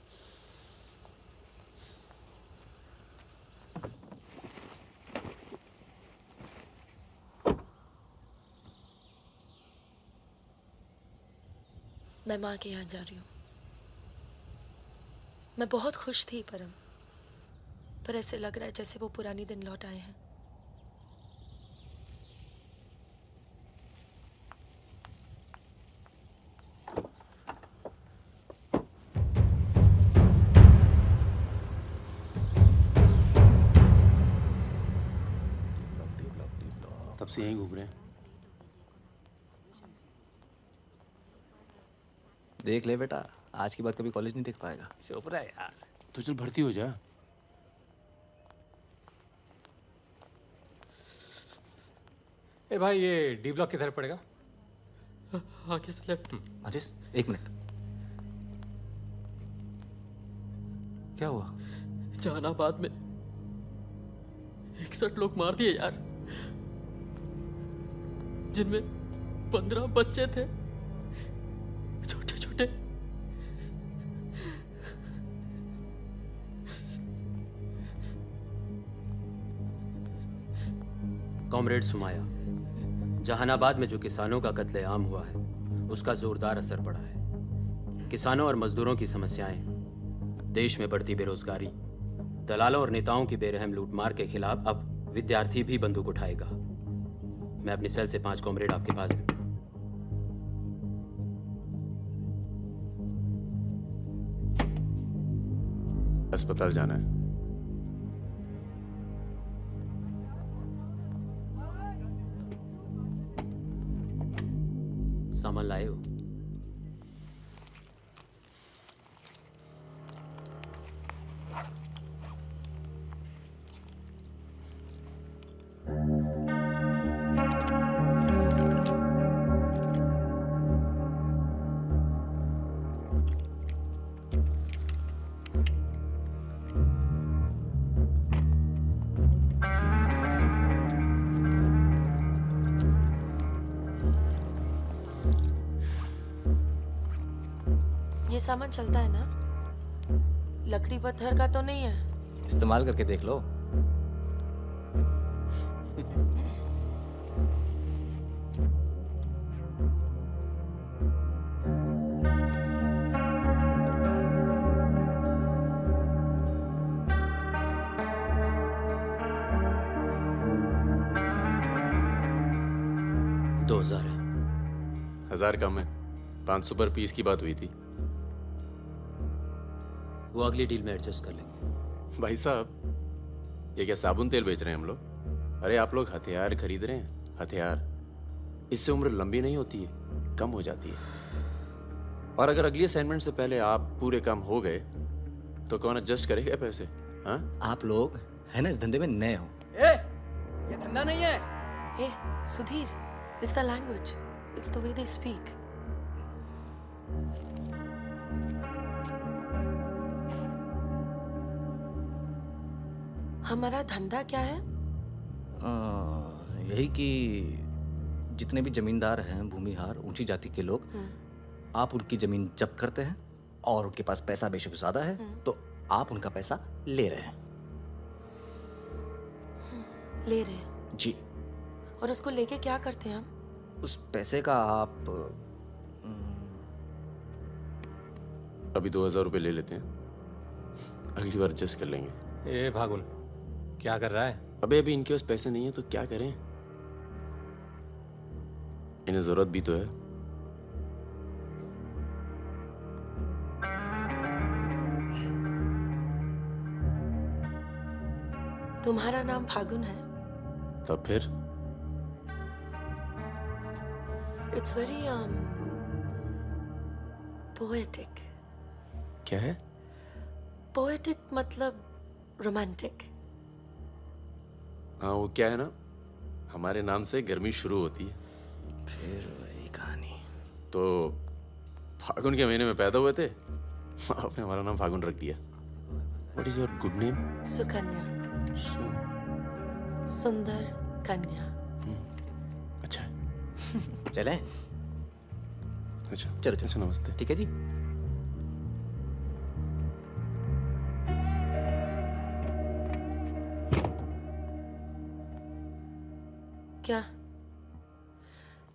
Speaker 6: मैं माँ के यहाँ जा रही हूँ। मैं बहुत खुश थी परम, पर ऐसे लग रहा है जैसे वो पुरानी दिन लौट आए हैं।
Speaker 5: तब से यहीं घूम रहे हैं।
Speaker 13: देख ले बेटा, आज के बाद कभी कॉलेज नहीं देख पाएगा।
Speaker 8: चुप रहे यार।
Speaker 5: तो चल भर्ती हो जा।
Speaker 8: ए भाई, ये डी ब्लॉक किधर पड़ेगा?
Speaker 2: आगे से लेफ्ट।
Speaker 13: अजीज, एक मिनट। क्या हुआ?
Speaker 2: जहानाबाद में 61 लोग मार दिए यार, जिनमें 15 बच्चे थे, छोटे छोटे।
Speaker 1: कॉमरेड सुमाया, जहानाबाद में जो किसानों का कत्लेआम हुआ है उसका जोरदार असर पड़ा है। किसानों और मजदूरों की समस्याएं, देश में बढ़ती बेरोजगारी, दलालों और नेताओं की बेरहम लूटमार के खिलाफ अब विद्यार्थी भी बंदूक उठाएगा। मैं अपनी सेल से 5 कॉमरेड आपके पास हूं।
Speaker 17: अस्पताल जाना है।
Speaker 1: सामान लाए हो?
Speaker 6: ये सामान चलता है ना? लकड़ी पत्थर का तो नहीं है?
Speaker 13: इस्तेमाल करके देख लो।
Speaker 1: $2000 है।
Speaker 17: 1000 कम है। 500 पर पीस की बात हुई थी।
Speaker 1: वो अगली डील में एडजस्ट कर लेंगे।
Speaker 17: भाई साहब, ये क्या साबुन तेल बेच रहे हैं हम लोग? अरे आप लोग हथियार खरीद रहे हैं। हथियार, इससे उम्र लंबी नहीं होती है, कम हो जाती है। और अगर अगली असाइनमेंट से पहले आप पूरे काम हो गए तो कौन एडजस्ट करेगा पैसे? हाँ,
Speaker 13: आप लोग है ना इस धंधे में नए हो।
Speaker 7: ये धंधा नहीं है।
Speaker 6: Hey, Sudhir, it's the language. It's the way they speak. हमारा धंधा क्या है?
Speaker 13: यही कि जितने भी जमींदार हैं, भूमिहार, ऊंची जाति के लोग, आप उनकी जमीन जब्त करते हैं और उनके पास पैसा बेशक ज्यादा है तो आप उनका पैसा ले रहे हैं।
Speaker 6: ले रहे हैं?
Speaker 13: जी।
Speaker 6: और उसको लेके क्या करते हैं हम?
Speaker 13: उस पैसे का आप
Speaker 17: अभी 2000 रुपये ले लेते हैं, अगली बार एडजस्ट कर लेंगे।
Speaker 8: ए भागुन, क्या कर रहा है?
Speaker 17: अभी इनके पास पैसे नहीं है तो क्या करें? इन्हें जरूरत भी तो है।
Speaker 6: तुम्हारा नाम फागुन है?
Speaker 17: तब फिर
Speaker 6: It's very poetic.
Speaker 17: क्या है?
Speaker 6: Poetic मतलब romantic.
Speaker 17: हाँ, वो क्या है ना, हमारे नाम से गर्मी शुरू होती है।
Speaker 13: फिर वही कहानी।
Speaker 17: तो फागुन के महीने में पैदा हुए थे, आपने हमारा नाम फागुन रख दिया। What is your good name?
Speaker 6: Sukanya. सुंदर कन्या।
Speaker 17: अच्छा।
Speaker 13: चलें?
Speaker 17: अच्छा
Speaker 14: चलो चलो
Speaker 17: अच्छा, नमस्ते।
Speaker 14: ठीक है जी।
Speaker 6: क्या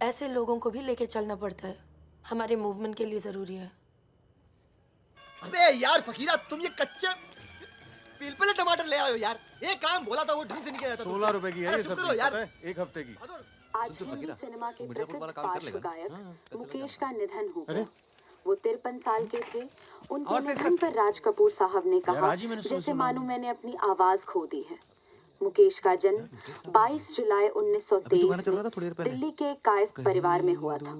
Speaker 6: ऐसे लोगों को भी लेके चलना पड़ता है? हमारे मूवमेंट के लिए जरूरी है।
Speaker 14: अबे यार फकीरा, तुम ये कच्चे पिलपिले टमाटर ले आए हो यार। ये काम बोला था वो ढंग से नहीं किया जाता।
Speaker 3: 16 रुपए की है
Speaker 14: अरे
Speaker 3: ये
Speaker 14: चुप
Speaker 3: सब्जी,
Speaker 14: करो यार।
Speaker 3: पता है? एक हफ्ते की।
Speaker 22: आज हिंदी सिनेमा के प्रसिद्ध पार्श्व गायक मुकेश का निधन हो गया। वो 53 साल के थे। उनके निधन पर राज कपूर साहब ने कहा, जैसे मानो मैंने अपनी आवाज खो दी है। मुकेश का जन्म 22 जुलाई 1923 में दिल्ली के कायस्थ परिवार में हुआ था।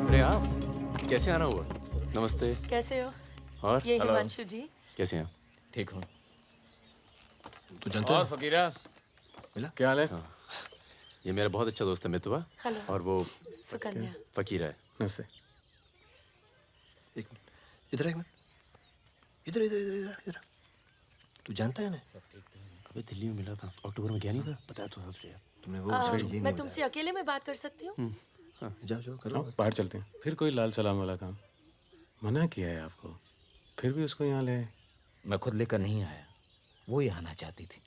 Speaker 17: अरे आप कैसे आना हुआ? नमस्ते।
Speaker 6: कैसे हो?
Speaker 17: और
Speaker 6: ये हिमांशु जी।
Speaker 17: कैसे हैं?
Speaker 4: ठीक हूँ।
Speaker 17: तू जानता है?
Speaker 4: और फकीरा
Speaker 17: मिला? क्या हाल है? ये मेरा बहुत अच्छा दोस्त है मितवा।
Speaker 6: हेलो।
Speaker 17: और वो
Speaker 6: सुकन्या।
Speaker 17: फकीर है।
Speaker 3: नमस्ते।
Speaker 14: एक मिनट इधर, एक मिनट इधर इधर इधर इधर। तू जानता है ना?
Speaker 17: अबे दिल्ली में मिला था, अक्टूबर में गया नहीं था, बताया तो था तुझे।
Speaker 14: तुमने वो
Speaker 6: मैं तुमसे अकेले में बात कर सकती हूँ?
Speaker 14: जाओ जाओ करो।
Speaker 3: बाहर चलते हैं। फिर कोई लाल सलाम वाला काम। मना किया है आपको, फिर भी उसको यहाँ ले आए।
Speaker 4: मैं खुद लेकर नहीं आया, वो ही आना चाहती थी।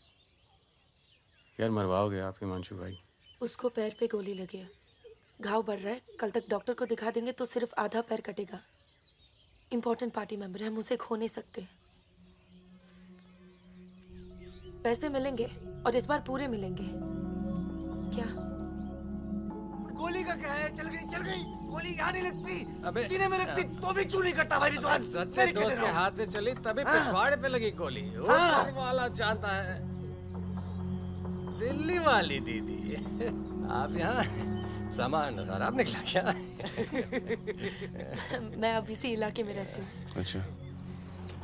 Speaker 3: यार मरवाओगे आप हिमांशु भाई।
Speaker 6: उसको पैर पे गोली लगी है, घाव बढ़ रहा है। कल तक डॉक्टर को दिखा देंगे तो सिर्फ आधा पैर कटेगा। इम्पोर्टेंट पार्टी मेंबर है, हम उसे खो नहीं सकते। पैसे मिलेंगे और इस बार पूरे मिलेंगे। क्या
Speaker 9: गोली का क्या है? चल गई गोली यहाँ नहीं लगती, सीने में लगती तो भी चू नहीं करता भाई रिजवान।
Speaker 8: सच्चे दोस्त के हाथ से चली तभी पिछवाड़े पे लगी गोली। ऊपर वाला जानता है। दिल्ली वाली दीदी, आप यहाँ सामान खराब निकला क्या?
Speaker 6: मैं अब इसी इलाके में रहती हूँ।
Speaker 17: अच्छा।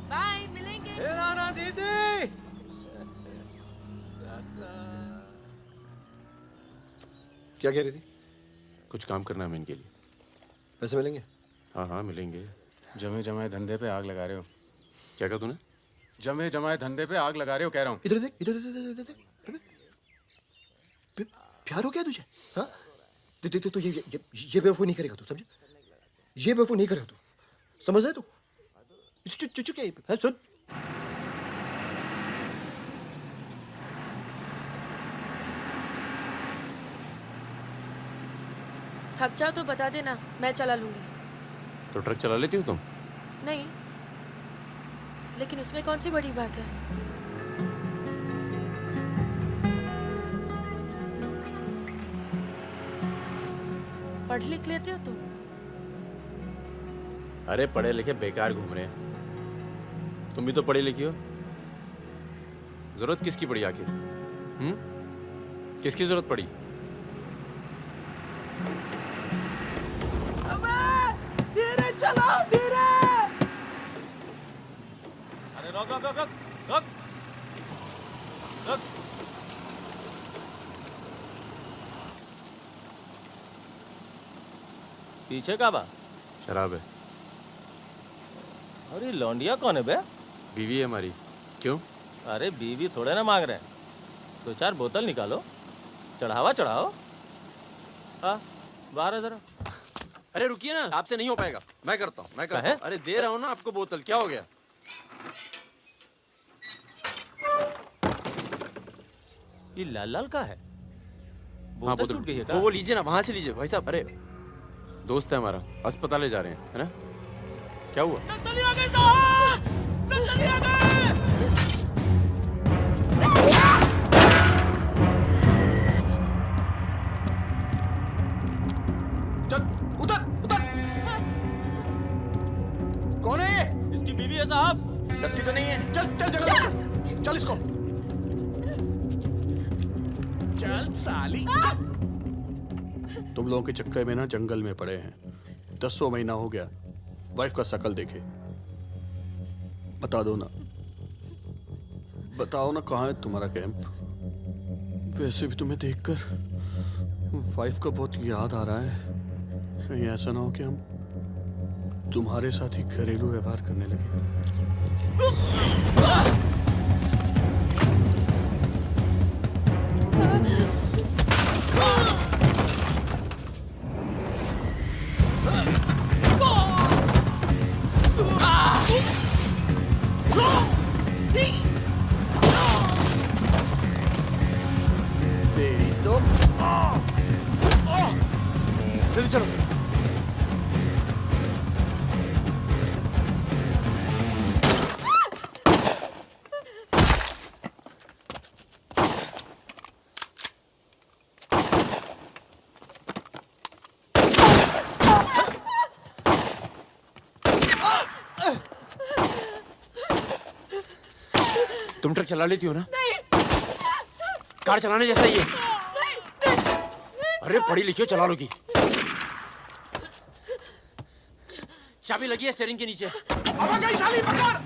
Speaker 6: बाय, मिलेंगे।
Speaker 8: नाना दीदी।
Speaker 14: क्या कह रही थी?
Speaker 17: कुछ काम करना है मैं इनके लिए।
Speaker 14: पैसे मिलेंगे?
Speaker 17: हाँ हाँ मिलेंगे।
Speaker 3: जमे जमाए धंधे पे आग लगा रहे हो।
Speaker 17: क्या कहा तूने?
Speaker 3: जमे जमाए धंधे पे आग लगा रहे हो कह रहा हूँ।
Speaker 14: इधर देख इधर इधर इधर। प्यार हो गया तुझे? हाँ तो ये बेवकूफ़ नहीं करेगा तू, समझे? ये बेवकूफ़ नहीं करेगा तू, समझ रहे तू? चुप क्या सुन।
Speaker 6: थक जाओ तो बता देना, मैं चला लूंगी।
Speaker 17: तो ट्रक चला लेती हो तुम?
Speaker 6: नहीं, लेकिन इसमें कौन सी बड़ी बात है? पढ़ लिख लेते हो तुम?
Speaker 17: अरे पढ़े लिखे बेकार घूम रहे हैं। तुम भी तो पढ़ी लिखी हो। जरूरत किसकी पड़ी आखिर? किसकी जरूरत पड़ी?
Speaker 9: धीरे चलो, धीरे।
Speaker 21: अरे रोक रोक रोक रोक रोक रोक। पीछे का बा?
Speaker 17: शराब है।
Speaker 21: अरे लौंडिया कौन है बे?
Speaker 17: बीवी है हमारी। क्यों?
Speaker 21: अरे बीवी थोड़े ना मांग रहे हैं, 2-4 बोतल निकालो, चढ़ावा चढ़ाओ। हाँ बाहर है जरा।
Speaker 17: अरे रुकिए ना, आपसे नहीं हो पाएगा। मैं करता हूँ। अरे दे रहा हूँ ना आपको बोतल, क्या हो गया?
Speaker 21: ये लाल लाल का है?
Speaker 17: हाँ
Speaker 21: बोतल टूट गई है क्या?
Speaker 17: वो लीजिए ना, वहां से लीजिए भाई साहब। अरे दोस्त है हमारा, अस्पताल ले जा रहे हैं, है ना? क्या हुआ?
Speaker 9: नक्सली आ गए साहब! नक्सली आ गए!
Speaker 14: चल उतर उतर। कौन है ये?
Speaker 21: इसकी बीवी है साहब।
Speaker 14: लगती तो नहीं है। चल चल जगह चल इसको।
Speaker 3: चल साली। तुम लोगों के चक्कर में ना जंगल में पड़े हैं। 10 महीना हो गया। वाइफ का शकल देखे। बता दो ना, बताओ ना कहाँ है तुम्हारा कैंप?
Speaker 14: वैसे भी तुम्हें देखकर वाइफ का बहुत याद आ रहा है। कहीं ऐसा ना हो कि हम तुम्हारे साथ ही घरेलू व्यवहार करने लगे। तेरी तो जल्दी चलो।
Speaker 17: तुम ट्रक चला लेती हो ना? कार चलाने जैसा ही है। अरे पढ़ी लिखी हो, चला लोगी। चाबी लगी है स्टीयरिंग के नीचे।
Speaker 9: अब गई साली, पकड़।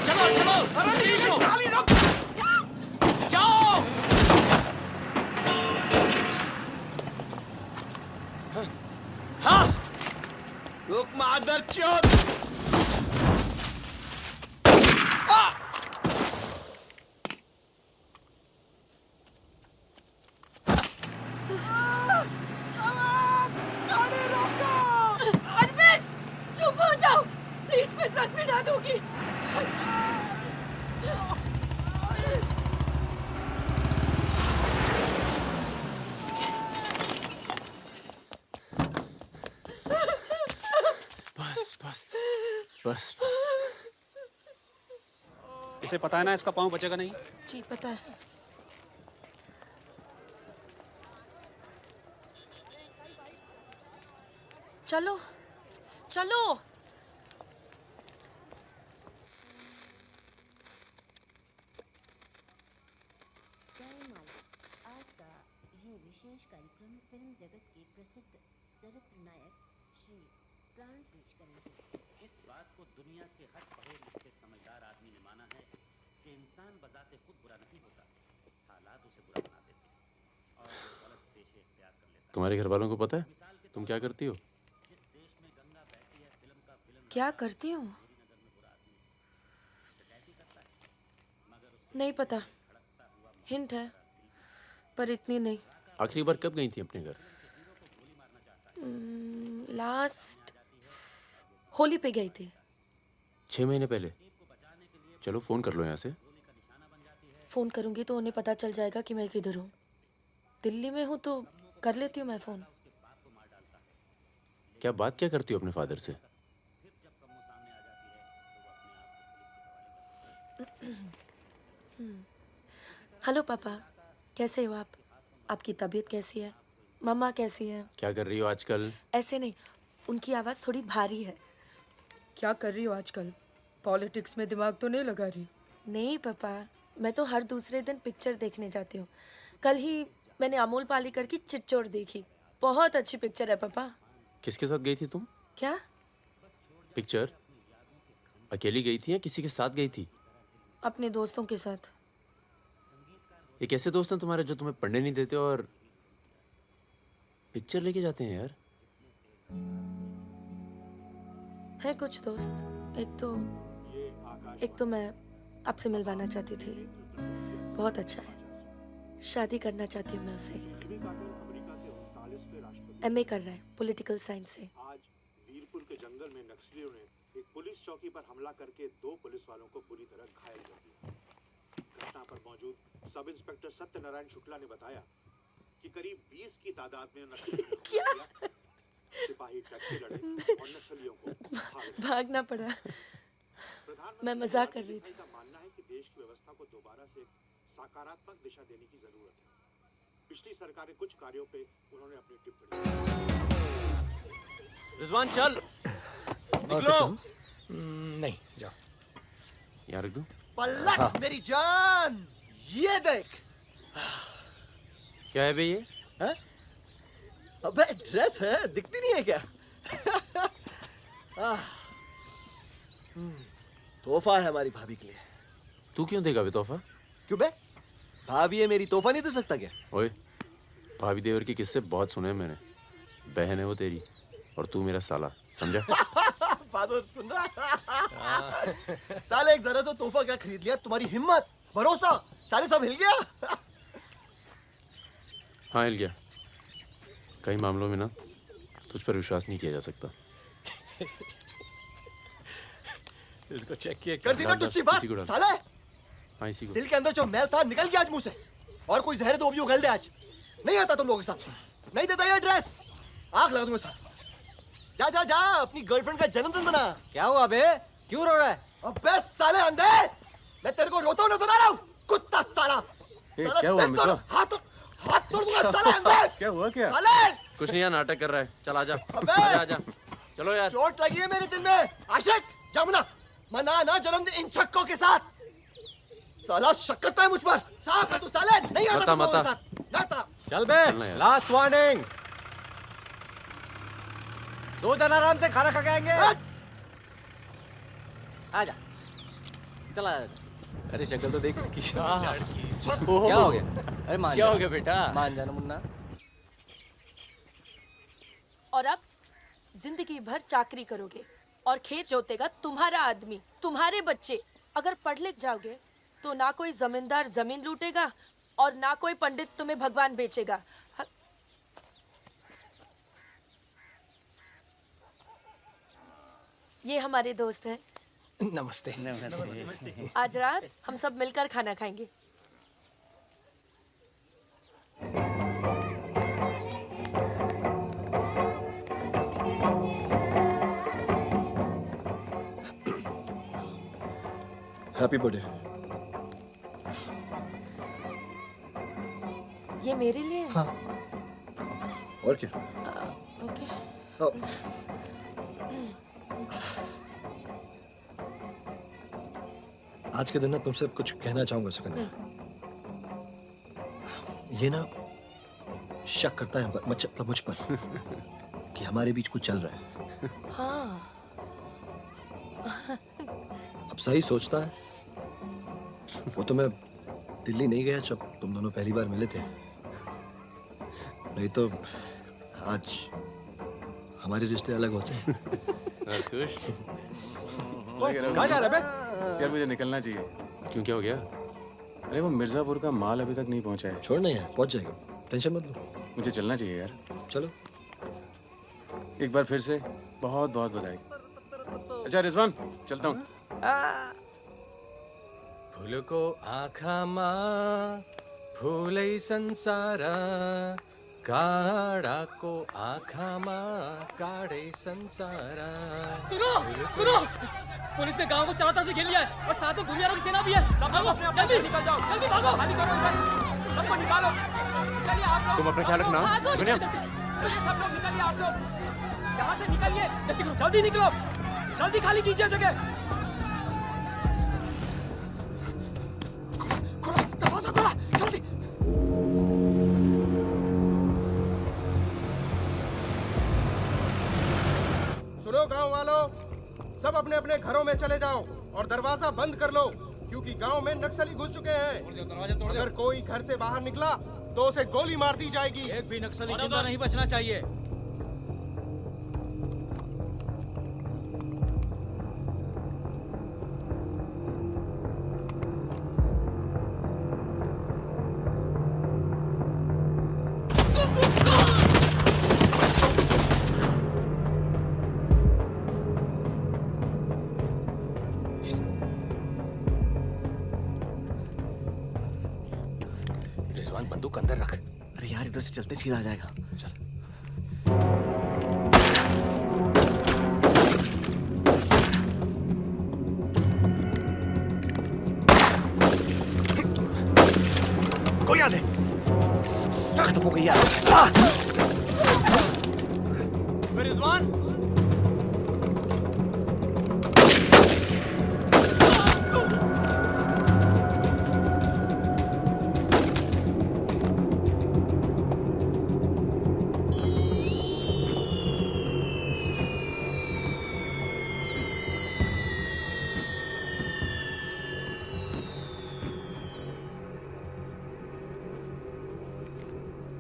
Speaker 17: चलो चलो।
Speaker 9: अरे
Speaker 17: निकलो।
Speaker 9: साली रुक।
Speaker 17: जाओ। हाँ।
Speaker 9: रुक मादरचोद।
Speaker 6: चुप हो जाओ प्लीज, मैं ट्रक में ना दूंगी।
Speaker 3: बस बस बस बस।
Speaker 10: इसे पता है ना इसका पाँव बचेगा नहीं।
Speaker 6: जी पता है। चलो चलो।
Speaker 15: आज का ये विशेष कार्यक्रम फिल्म जगत के प्रसिद्ध चरित्र नायक श्री प्राण पेश करेंगे।
Speaker 16: इस बात को दुनिया के हर पढ़े लिखे समझदार आदमी ने माना है कि इंसान बजाते खुद बुरा नहीं होता, हालात उसे बुरा बना देते हैं और वो गलत पेशे इख्तियार कर लेता है।
Speaker 17: तुम्हारे घर वालों को पता है तुम क्या करती हो?
Speaker 6: क्या करती हूँ? नहीं पता, हिंट है पर इतनी नहीं।
Speaker 17: आखिरी बार कब गई थी अपने घर?
Speaker 6: लास्ट होली पे गई थी।
Speaker 17: 6 महीने पहले। चलो फोन कर लो यहाँ से।
Speaker 6: फोन करूंगी तो उन्हें पता चल जाएगा कि मैं किधर हूँ। दिल्ली में हूँ तो कर लेती हूँ मैं फोन।
Speaker 17: क्या बात क्या करती हो अपने फादर से?
Speaker 6: हेलो पापा, कैसे हो आप? आपकी तबीयत कैसी है? मम्मा कैसी है?
Speaker 17: क्या कर रही हो आजकल?
Speaker 6: ऐसे नहीं, उनकी आवाज़ थोड़ी भारी है। क्या कर रही हो आजकल? पॉलिटिक्स में दिमाग तो नहीं लगा रही? नहीं पापा, मैं तो हर दूसरे दिन पिक्चर देखने जाती हूँ। कल ही मैंने अमोल पालेकर की चिट्चोर देखी। बहुत अच्छी पिक्चर है पापा।
Speaker 17: किसके साथ गई थी तुम?
Speaker 6: क्या?
Speaker 17: पिक्चर अकेली गई थी या किसी के साथ गई थी?
Speaker 6: अपने दोस्तों के साथ।
Speaker 17: ये कैसे दोस्त हैं तुम्हारे जो तुम्हें पढ़ने नहीं देते और पिक्चर लेके जाते हैं यार?
Speaker 6: है कुछ दोस्त। एक तो मैं आपसे मिलवाना चाहती थी। बहुत अच्छा है। शादी करना चाहती हूँ मैं उससे। MA कर रहा है पॉलिटिकल साइंस से।
Speaker 23: आज वीरपुर के जंगल में नक्सलियों ने एक पुलिस चौकी पर हमला करके 2 पुलिस वालों को बुरी तरह घायल कर दिया। घटना पर मौजूद सब इंस्पेक्टर सत्यनारायण शुक्ला ने बताया कि करीब 20 की तादाद में नक्सलियों सिपाही टक्के लड़े और नक्सलियों को
Speaker 6: भागना पड़ा। मैं मजाक कर रही थी।
Speaker 23: का मानना है कि देश की व्यवस्था को दोबारा से सकारात्मक दिशा देने की जरूरत है। पिछली सरकार के कुछ कार्यों पे उन्होंने अपनी टिप्पणी।
Speaker 17: रिजवान चल।
Speaker 19: निकलो। नहीं जाओ।
Speaker 17: यहाँ रख दूं?
Speaker 9: पलट मेरी जान, ये देख।
Speaker 17: क्या है बे ये?
Speaker 9: है? अबे ड्रेस है, दिखती नहीं है क्या? तोहफा है हमारी भाभी के लिए।
Speaker 17: तू क्यों देगा बे तोहफा?
Speaker 14: क्यों बे? भाभी है मेरी, तोहफा नहीं दे सकता क्या?
Speaker 17: ओए, भाभी देवर के किस्से बहुत सुने हैं मैंने। बहन है वो तेरी और तू मेरा साला, समझा?
Speaker 14: बहादुर सुन रहा? साले एक जरा सा तोहफा क्या खरीद लिया? तुम्हारी हिम्मत, भरोसा, साले सब हिल गया।
Speaker 17: हाँ हिल गया। कई मामलों में ना तुझ पर विश्वास नहीं किया जा सकता।
Speaker 8: इसको चेक किया
Speaker 14: कर दी ना तुच्छी बात,
Speaker 17: इसी को डाल।
Speaker 14: साले।
Speaker 17: हाँ इसी को।
Speaker 14: दिल के अंदर जो मैल था निकल गया आज मुंह से। और कोई जहर तो भी उगल दे आज। नहीं आता तुम लोगों के साथ, नहीं देता ये एड्रेस, आग लगा दूंगा साथ। जा जा जा, अपनी गर्लफ्रेंड का जन्मदिन मना।
Speaker 8: क्या हुआ बे? क्यों रो रहा है?
Speaker 14: अबे साले अंधे, मैं तेरे को रोता हुआ नजर आ रहा हूँ, कुत्ता साला। साला
Speaker 3: क्या हुआ
Speaker 14: दिल
Speaker 3: मित्रा?
Speaker 14: हाथ तोड़ दूंगा साले अंधे।
Speaker 3: क्या हुआ क्या?
Speaker 14: साले
Speaker 17: कुछ नहीं यार, नाटक कर रहा है। चल आजा।
Speaker 14: अबे!
Speaker 17: आजा आजा। चलो यार।
Speaker 14: चोट लगी है मेरे दिल में। आशिक जमुना मना ना जन्मदिन इन छक्कों के साथ। साला शक करता है मुझ पर। साफ है तू साले, नहीं आता तुम लोगों के साथ। ना आता।
Speaker 8: चल बे, लास्ट वार्निंग। सो जाना आराम से, खाना खा के आएंगे। आजा, चला। अरे शक्ल तो देख इसकी। क्या हो गया? अरे मान
Speaker 13: क्या
Speaker 8: जा।
Speaker 13: हो गया बेटा?
Speaker 8: मान जाना मुन्ना।
Speaker 6: और अब जिंदगी भर चाकरी करोगे और खेत जोतेगा तुम्हारा आदमी, तुम्हारे बच्चे। अगर पढ़ लिख जाओगे तो ना कोई जमींदार जमीन लूटेगा और ना कोई पंडित तुम्हें भगवान बेचेगा। ये हमारे दोस्त हैं।
Speaker 8: नमस्ते।
Speaker 6: नमस्ते। आज रात हम सब मिलकर खाना खाएंगे।
Speaker 14: Happy birthday.
Speaker 6: ये मेरे लिए है?
Speaker 14: हाँ। और क्या?
Speaker 6: ओके।
Speaker 14: आज के दिन ना तुमसे कुछ कहना चाहूंगा सुकन्या। ये ना शक करता है मतलब मुझ पर कि हमारे बीच कुछ चल रहा है।
Speaker 6: हाँ।
Speaker 14: अब सही सोचता है। वो तो मैं दिल्ली नहीं गया जब तुम दोनों पहली बार मिले थे, नहीं तो आज हमारे रिश्ते अलग होते।
Speaker 17: खुश?
Speaker 8: कहाँ जा रहा है बे?
Speaker 3: यार मुझे निकलना चाहिए।
Speaker 17: क्यों, क्या हो गया?
Speaker 3: अरे वो मिर्जापुर का माल अभी तक नहीं पहुंचा है।
Speaker 14: छोड़ना है, पहुंच जाएगा, टेंशन मत लो।
Speaker 3: मुझे चलना चाहिए यार।
Speaker 14: चलो।
Speaker 3: एक बार फिर से बहुत बहुत बधाई। अच्छा रिजवान, चलता हूँ।
Speaker 8: फूल को आखा माँ फूलै संसार, काड़ा को आखा माँ काड़े संसार।
Speaker 11: सुनो सुनो, पुलिस ने गांव को चारों तरफ से घेर लिया है और साथ में भूमियारों की सेना भी है। सब भागो, जल्दी निकल जाओ, जल्दी भागो, खाली करो इधर, सबको निकालो। चलिए आप लोग,
Speaker 17: तुम अपना ख्याल रखना। सुकन्या,
Speaker 11: चलिए सब लोग निकलिए, आप लोग यहाँ से निकलिए, जल्दी करो, जल्दी निकलो, जल्दी खाली कीजिए जगह।
Speaker 14: दरवाजा खोला, जल्दी।
Speaker 12: सुनो गांव वालों, सब अपने अपने घरों में चले जाओ और दरवाजा बंद कर लो, क्योंकि गांव में नक्सली घुस चुके हैं। अगर कोई घर से बाहर निकला तो उसे गोली मार दी जाएगी।
Speaker 11: एक भी नक्सली जिंदा नहीं बचना चाहिए।
Speaker 8: रिजवान बंदूक अंदर रख।
Speaker 14: अरे यार इधर से चलते सीधा आ जाएगा। चल।
Speaker 8: कोई आ दे।
Speaker 14: क्या खत्म हो गई यार?
Speaker 11: Rizwan,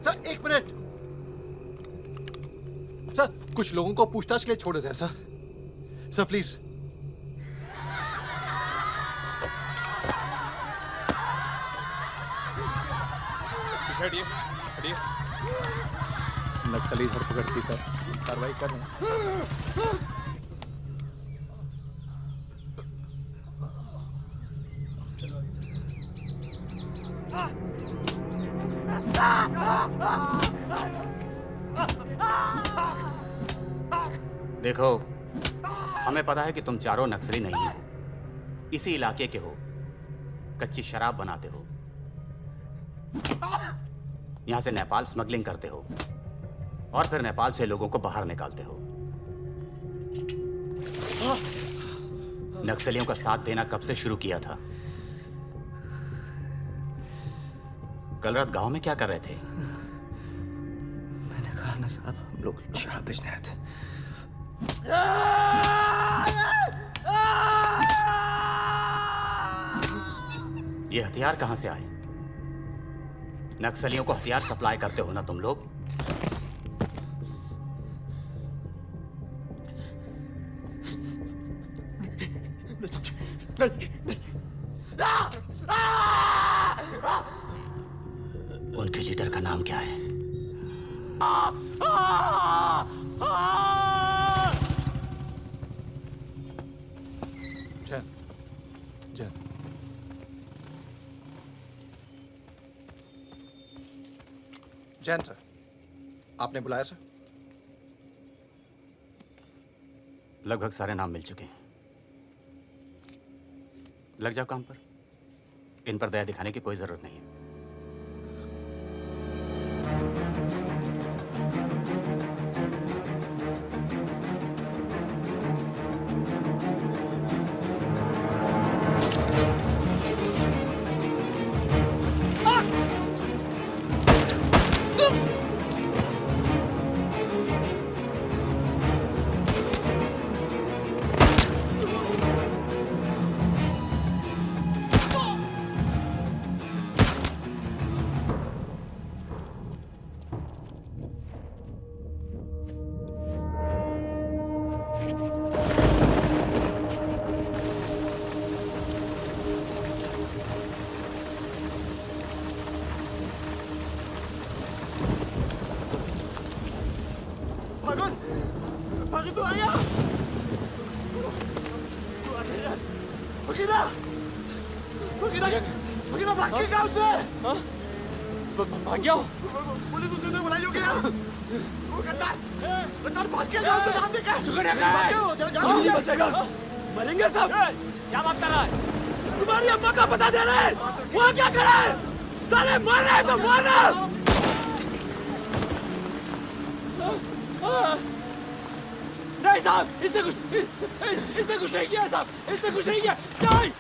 Speaker 14: sir 1 minute. सर कुछ लोगों को पूछताछ के लिए छोड़ देते हैं सर। Sir please.
Speaker 10: हटिए हटिए।
Speaker 14: नक्सली धरपकड़ की सर, कार्रवाई कर रहे हैं।
Speaker 16: देखो, हमें पता है कि तुम चारों नक्सली नहीं हो, इसी इलाके के हो, कच्ची शराब बनाते हो, यहां से नेपाल स्मगलिंग करते हो और फिर नेपाल से लोगों को बाहर निकालते हो। नक्सलियों का साथ देना कब से शुरू किया था? कल रात गांव में क्या कर रहे थे?
Speaker 19: मैंने कहा ना साहब, हम लोग शराब बेचने आए थे।
Speaker 16: ये हथियार कहां से आए? नक्सलियों को हथियार सप्लाई करते हो ना तुम लोग? उनके लीडर का नाम क्या है?
Speaker 14: जैन, जैन। जैन सर, आपने बुलाया सर?
Speaker 16: लगभग सारे नाम मिल चुके हैं। लग जाओ काम पर। इन पर दया दिखाने की कोई जरूरत नहीं है।
Speaker 9: तू आया? भगीना! भगीना! भगीना भाग के गाँव से!
Speaker 11: भाग गया?
Speaker 9: पुलिस उसे तो बुलाई होगी ना? वो गद्दार! गद्दार भाग के गाँव से नाम देखा!
Speaker 11: शुक्र है! कौन बचेगा? मरेंगे सब! क्या बात कर रहा है? तुम्हारी अम्मा का पता दे रहे हैं! वहाँ क्या कर रहे हैं? साले मर रहे हैं तो मारना! नहीं साहब, इसने कुछ नहीं किया साहब, इसने कुछ नहीं किया, नहीं!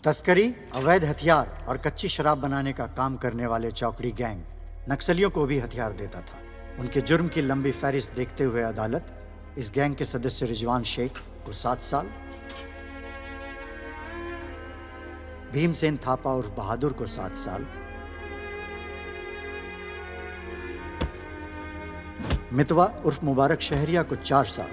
Speaker 5: तस्करी, अवैध हथियार और कच्ची शराब बनाने का काम करने वाले चौकड़ी गैंग नक्सलियों को भी हथियार देता था। उनके जुर्म की लंबी फहरिस्त देखते हुए अदालत इस गैंग के सदस्य रिजवान शेख को 7 साल, भीमसेन थापा उर्फ बहादुर को 7 साल, मितवा उर्फ मुबारक शहरिया को 4 साल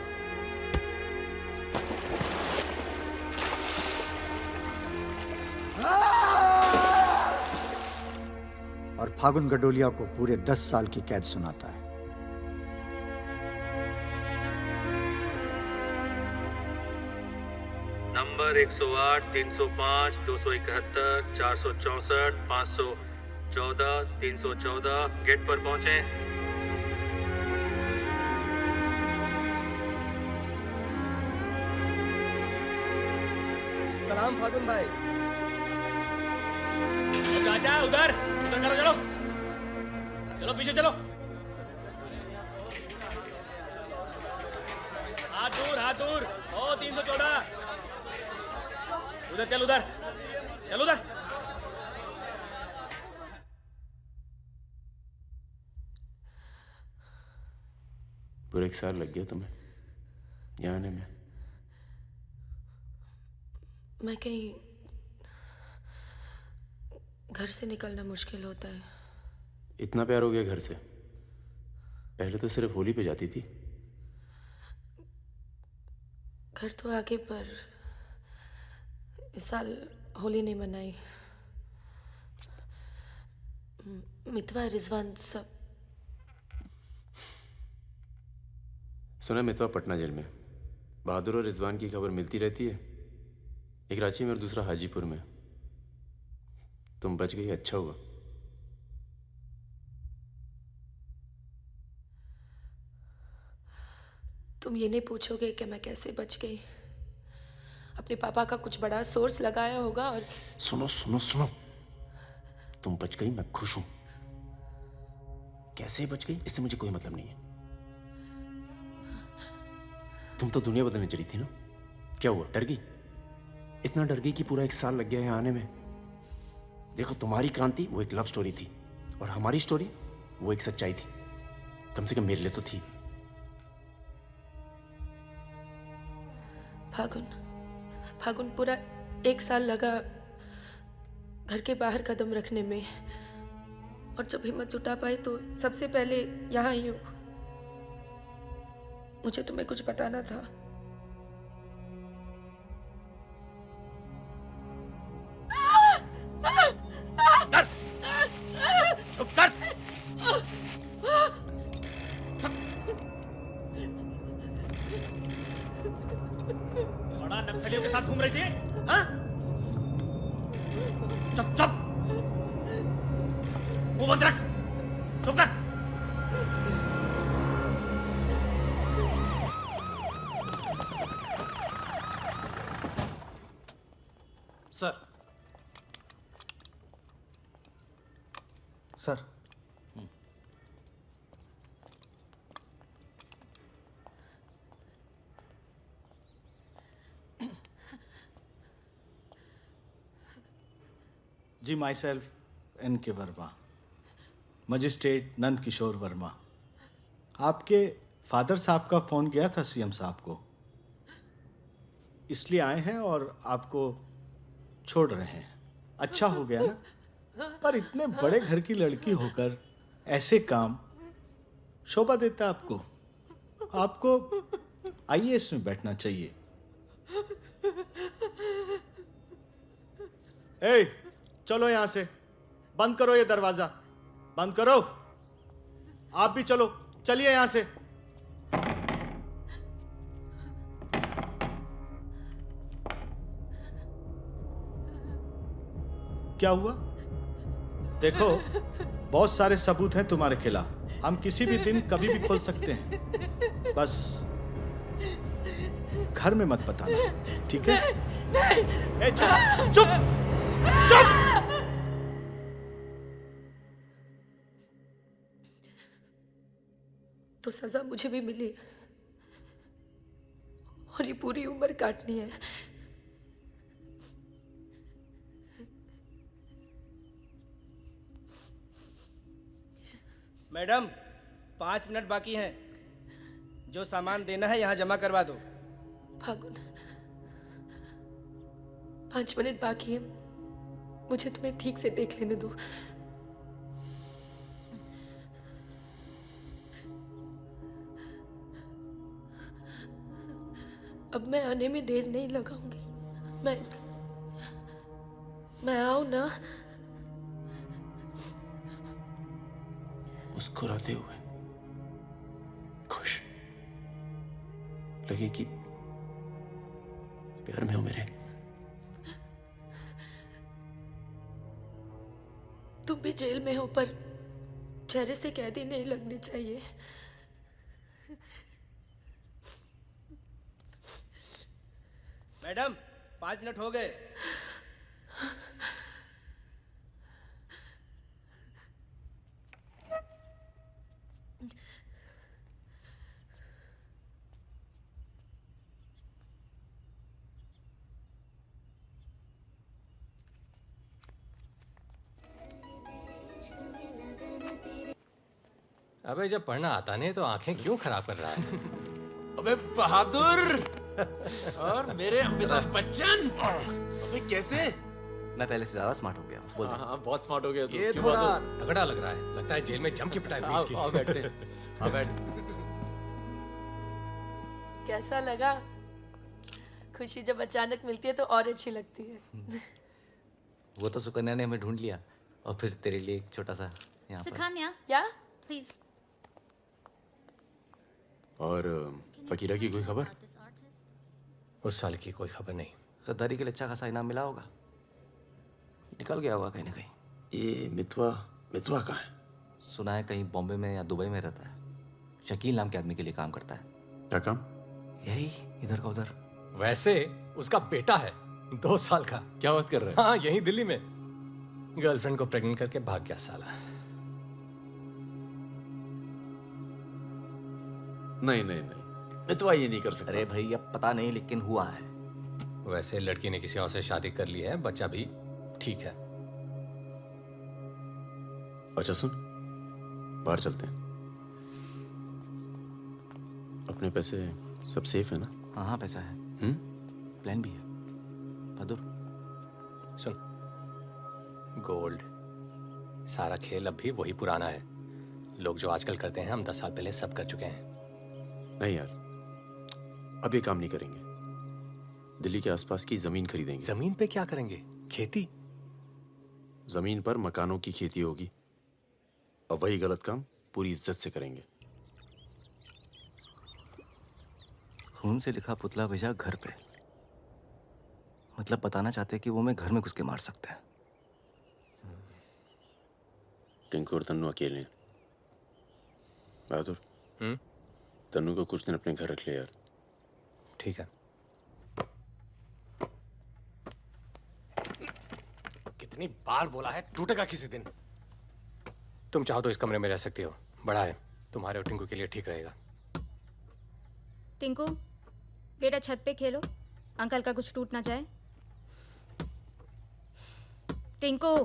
Speaker 5: और फागुन गडोलिया को पूरे 10 साल की कैद सुनाता है।
Speaker 2: नंबर 108, 305, 271, 464, 514, 314 गेट पर पहुंचे।
Speaker 7: सलाम फागुन भाई।
Speaker 11: चाचा उधर करो, चलो चलो पीछे चलो। हाथ दूर ओ 314 उधर चल, उधर
Speaker 17: पूरे 1 साल लग गया तुम्हें यहाँ आने में?
Speaker 6: मैं कहीं घर से निकलना मुश्किल होता है।
Speaker 17: इतना प्यार हो गया घर से? पहले तो सिर्फ होली पे जाती थी।
Speaker 6: घर तो आगे, पर इस साल होली नहीं मनाई। मितवा, रिजवान सब।
Speaker 17: सुना मितवा पटना जेल में। बहादुर और रिजवान की खबर मिलती रहती है, एक रांची में और दूसरा हाजीपुर में। तुम बच गई, अच्छा हुआ।
Speaker 6: तुम ये नहीं पूछोगे कि मैं कैसे बच गई? अपने पापा का कुछ बड़ा सोर्स लगाया होगा और
Speaker 17: सुनो सुनो सुनो, तुम बच गई, मैं खुश हूं। कैसे बच गई इससे मुझे कोई मतलब नहीं है। तुम तो दुनिया बदलने चली थी ना, क्या हुआ, डर गई? इतना डर गई कि पूरा 1 साल लग गया है आने में। देखो, तुम्हारी क्रांति वो एक लव स्टोरी थी और हमारी स्टोरी वो एक सच्चाई थी। कम से कम मेरे लिए तो थी।
Speaker 6: फागुन पूरा 1 साल लगा घर के बाहर कदम रखने में, और जब हिम्मत जुटा पाई तो सबसे पहले यहाँ आई हूँ। मुझे तुम्हें कुछ बताना था।
Speaker 4: बड़ा नक्सलियों के साथ घूम रही थी, हाँ? चुप चुप, मुंह बंद रख, चुप कर।
Speaker 9: Sir ji, myself N.K. Verma, magistrate Nand Kishore Verma. आपके फादर साहब का फ़ोन गया था सीएम साहब को, इसलिए आए हैं और आपको छोड़ रहे हैं। अच्छा हो गया ना, पर इतने बड़े घर की लड़की होकर ऐसे काम शोभा देता आपको। आपको IAS में बैठना चाहिए। ए, चलो यहां से, बंद करो ये दरवाजा, बंद करो। आप भी चलो, चलिए यहां से। क्या हुआ? देखो, बहुत सारे सबूत हैं तुम्हारे खिलाफ। हम किसी भी दिन कभी भी खोल सकते हैं। बस घर में मत बताना, ठीक है? ए, चुप चुप चुप।
Speaker 6: तो सजा मुझे भी मिली है और ये पूरी उम्र काटनी है।
Speaker 7: मैडम, 5 मिनट बाकी हैं। जो सामान देना है यहाँ जमा करवा दो।
Speaker 6: फागुन, 5 मिनट बाकी है, मुझे तुम्हें ठीक से देख लेने दो। अब मैं आने में देर नहीं लगाऊंगी। मैं आऊं ना?
Speaker 17: मुस्कुराते हुए, खुश, लगे कि प्यार में हो मेरे।
Speaker 6: तुम भी जेल में हो, पर चेहरे से कैदी नहीं लगनी चाहिए।
Speaker 7: मैडम, 5 मिनट हो गए।
Speaker 8: अबे जब पढ़ना आता नहीं तो आंखें क्यों खराब कर रहा है?
Speaker 17: अबे बहादुर, और मेरे अमिताभ बच्चन, अबे कैसे?
Speaker 13: मैं पहले से ज्यादा स्मार्ट हो गया हूँ। बोल दे।
Speaker 17: हाँ, बहुत स्मार्ट हो गया तू।
Speaker 8: ये
Speaker 17: क्यों
Speaker 8: थोड़ा
Speaker 17: बात हो?
Speaker 8: तगड़ा लग रहा है, लगता है जेल में जम के पिटाई हुई इसकी।
Speaker 17: आओ बैठते हैं। आओ बैठ।
Speaker 6: कैसा लगा? खुशी जब अचानक मिलती है तो और अच्छी लगती है।
Speaker 13: वो तो सुकन्या ने हमें ढूंढ लिया और फिर तेरे लिए एक छोटा सा यहाँ पर।
Speaker 1: सुकन्या,
Speaker 6: या
Speaker 1: प्लीज।
Speaker 17: और फकीरा की कोई खबर?
Speaker 8: उस साल की कोई खबर नहीं।
Speaker 13: गद्दारी के लिए अच्छा खासा इनाम मिला होगा, निकल गया होगा कहीं ना कहीं।
Speaker 17: ये मितवा कहाँ है?
Speaker 13: सुना है कहीं बॉम्बे में या दुबई में रहता है। शकील नाम के आदमी के लिए काम करता है।
Speaker 17: क्या काम?
Speaker 13: यही इधर का उधर।
Speaker 8: वैसे उसका बेटा है 2 साल का।
Speaker 17: क्या बात कर रहा है?
Speaker 8: हाँ, यहीं दिल्ली में गर्लफ्रेंड को प्रेग्नेंट करके भाग गया साला।
Speaker 17: नहीं, मितवा ये नहीं कर सकता।
Speaker 13: अरे भाई अब पता नहीं, लेकिन हुआ है।
Speaker 8: वैसे लड़की ने किसी और से शादी कर ली है, बच्चा भी ठीक है।
Speaker 17: अच्छा सुन, बाहर चलते हैं। अपने पैसे सब सेफ है ना?
Speaker 13: हाँ पैसा है। प्लान भी है। बहादुर
Speaker 8: सुन, गोल्ड सारा खेल अब भी वही पुराना है। लोग जो आजकल करते हैं हम 10 साल पहले सब कर चुके हैं।
Speaker 17: नहीं यार, अब ये काम नहीं करेंगे। दिल्ली के आसपास की जमीन खरीदेंगे।
Speaker 8: जमीन पे क्या करेंगे? खेती?
Speaker 17: जमीन पर मकानों की खेती होगी और वही गलत काम पूरी इज्जत से करेंगे।
Speaker 13: खून से लिखा पुतला भेजा घर पे, मतलब बताना चाहते कि वो मैं घर में घुस के मार सकते हैं।
Speaker 17: टिंकू और तन्नू अकेले हैं। बहादुर, तन्नू को कुछ दिन अपने घर रख ले यार।
Speaker 8: ठीक है। कितनी बार बोला है, टूटेगा किसी दिन। तुम चाहो तो इस कमरे में रह सकती हो, बड़ा है, तुम्हारे और टिंकू के लिए ठीक रहेगा।
Speaker 1: टिंकू बेटा छत पे खेलो, अंकल का कुछ टूट ना जाए। टिंकू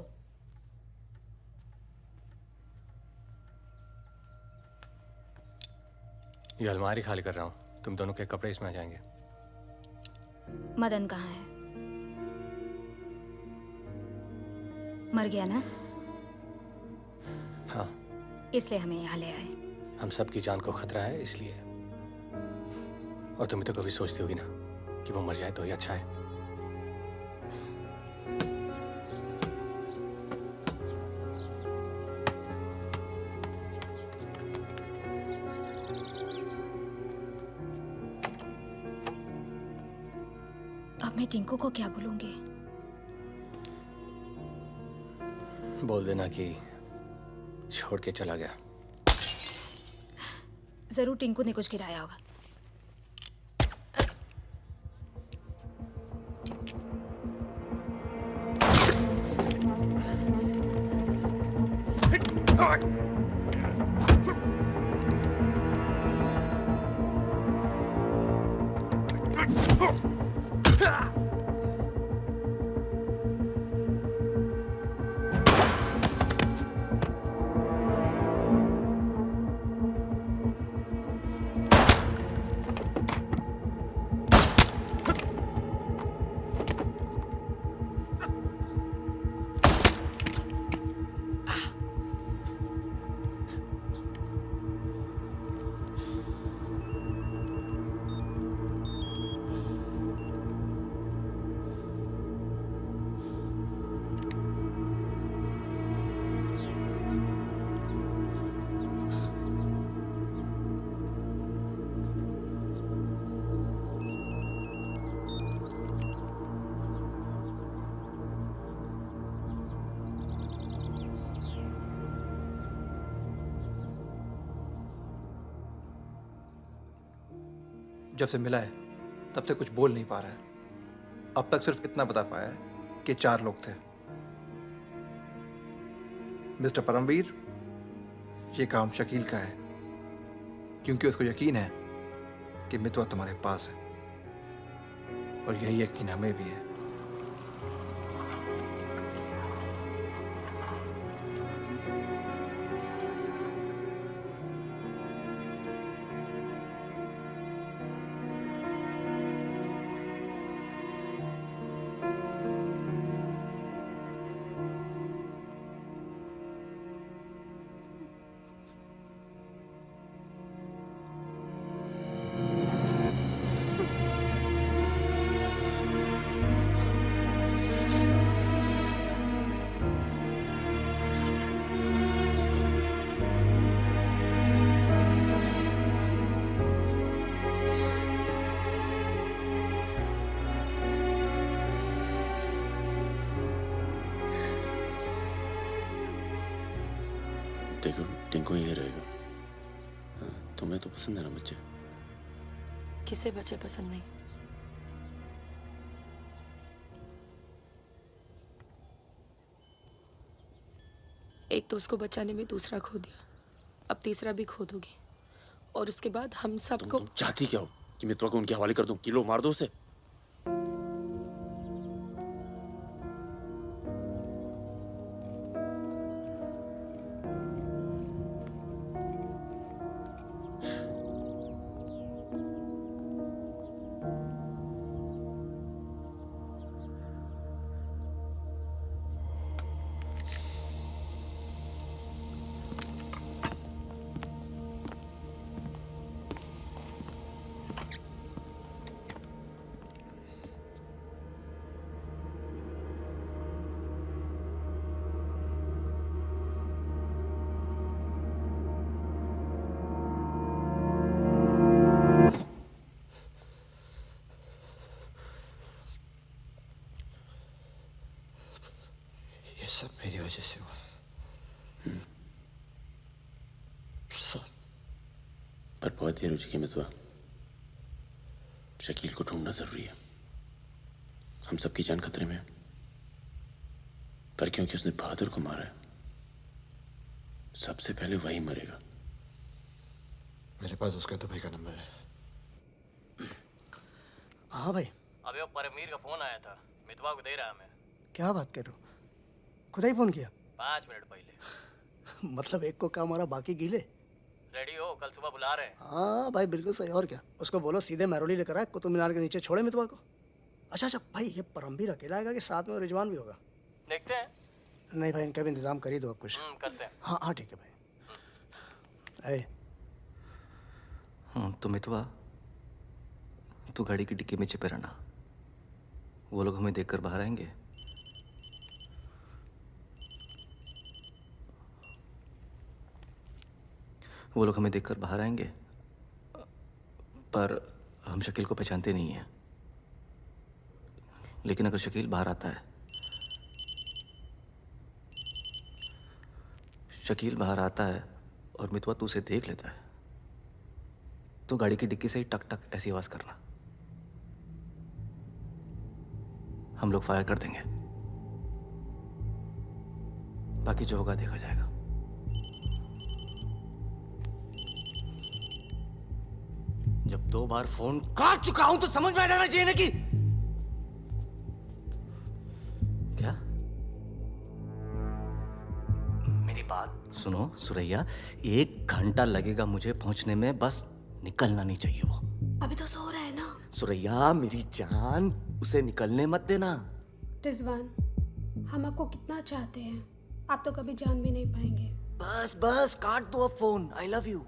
Speaker 8: ये अलमारी खाली कर रहा हूँ, तुम दोनों के कपड़े इसमें आ जाएंगे।
Speaker 1: मदन कहाँ है? मर गया ना?
Speaker 8: हाँ,
Speaker 1: इसलिए हमें यहाँ ले आए।
Speaker 8: हम सबकी जान को खतरा है इसलिए। और तुम तो कभी सोचती होगी ना कि वो मर जाए तो ही अच्छा है।
Speaker 1: अब मैं टिंकू को क्या बोलूंगी?
Speaker 8: बोल देना कि छोड़ के चला गया।
Speaker 1: जरूर टिंकू ने कुछ गिराया होगा।
Speaker 19: जब से मिला है तब से कुछ बोल नहीं पा रहा है। अब तक सिर्फ इतना बता पाया है कि 4 लोग थे। मिस्टर परमवीर, ये काम शकील का है क्योंकि उसको यकीन है कि मितवा तुम्हारे पास है और यही यकीन हमें भी है।
Speaker 17: देखो टिंकू यही रहेगा। हाँ, तुम्हें तो पसंद है ना बच्चे?
Speaker 6: किसे बच्चे पसंद नहीं? एक तो उसको बचाने में दूसरा खो दिया, अब तीसरा भी खो दोगी, और उसके बाद हम सबको।
Speaker 17: चाहती क्या हो कि मितवा को उनके हवाले कर दूं? किलो मार दो उसे।
Speaker 14: सब मेरी वजह से हुआ। सब।
Speaker 17: पर बहुत देर हो चुकी है मितवा। शकील को ढूंढना जरूरी है। हम सबकी जान खतरे में है। पर क्योंकि उसने बहादुर को मारा है, सबसे पहले वही मरेगा।
Speaker 14: मेरे पास उसका दुबई का नंबर है।
Speaker 18: हाँ भाई।
Speaker 13: अबे वो परमीर का फोन आया था, मितवा को दे रहा मैं।
Speaker 18: क्या बात कर रहे हो? खुदा ही फोन किया?
Speaker 13: 5 मिनट पहले।
Speaker 18: मतलब एक को काम और बाकी गीले।
Speaker 13: रेडी हो, कल सुबह बुला रहे हैं।
Speaker 18: हाँ भाई बिल्कुल सही। और क्या, उसको बोलो सीधे महरौली लेकर आए, कुतुब मीनार के नीचे छोड़े मितवा को। अच्छा भाई, ये परमवीर अकेला आएगा कि साथ में रिजवान भी होगा?
Speaker 13: देखते हैं।
Speaker 18: नहीं भाई, इनका भी इंतजाम कर ही दो अब कुछ।
Speaker 13: करते हैं।
Speaker 18: हाँ ठीक है भाई।
Speaker 13: तो मितवा, तू गाड़ी की डिक्की में छिपे रहना। वो लोग हमें देखकर बाहर आएंगे। वो लोग हमें देखकर बाहर आएंगे, पर हम शकील को पहचानते नहीं हैं। लेकिन अगर शकील बाहर आता है, शकील बाहर आता है और मितवा तू उसे देख लेता है, तो गाड़ी की डिक्की से ही टक टक ऐसी आवाज करना। हम लोग फायर कर देंगे, बाकी जो होगा देखा जाएगा। जब 2 बार फोन काट चुका हूं तो समझ में आ जाना चाहिए ना कि क्या। मेरी बात सुनो सुरैया, 1 घंटा लगेगा मुझे पहुंचने में, बस निकलना नहीं चाहिए वो।
Speaker 20: अभी तो सो रहा है ना।
Speaker 13: सुरैया मेरी जान, उसे निकलने मत देना।
Speaker 20: रिजवान, हम आपको कितना चाहते हैं, आप तो कभी जान भी नहीं पाएंगे।
Speaker 13: बस बस काट दो अब फोन। I love you.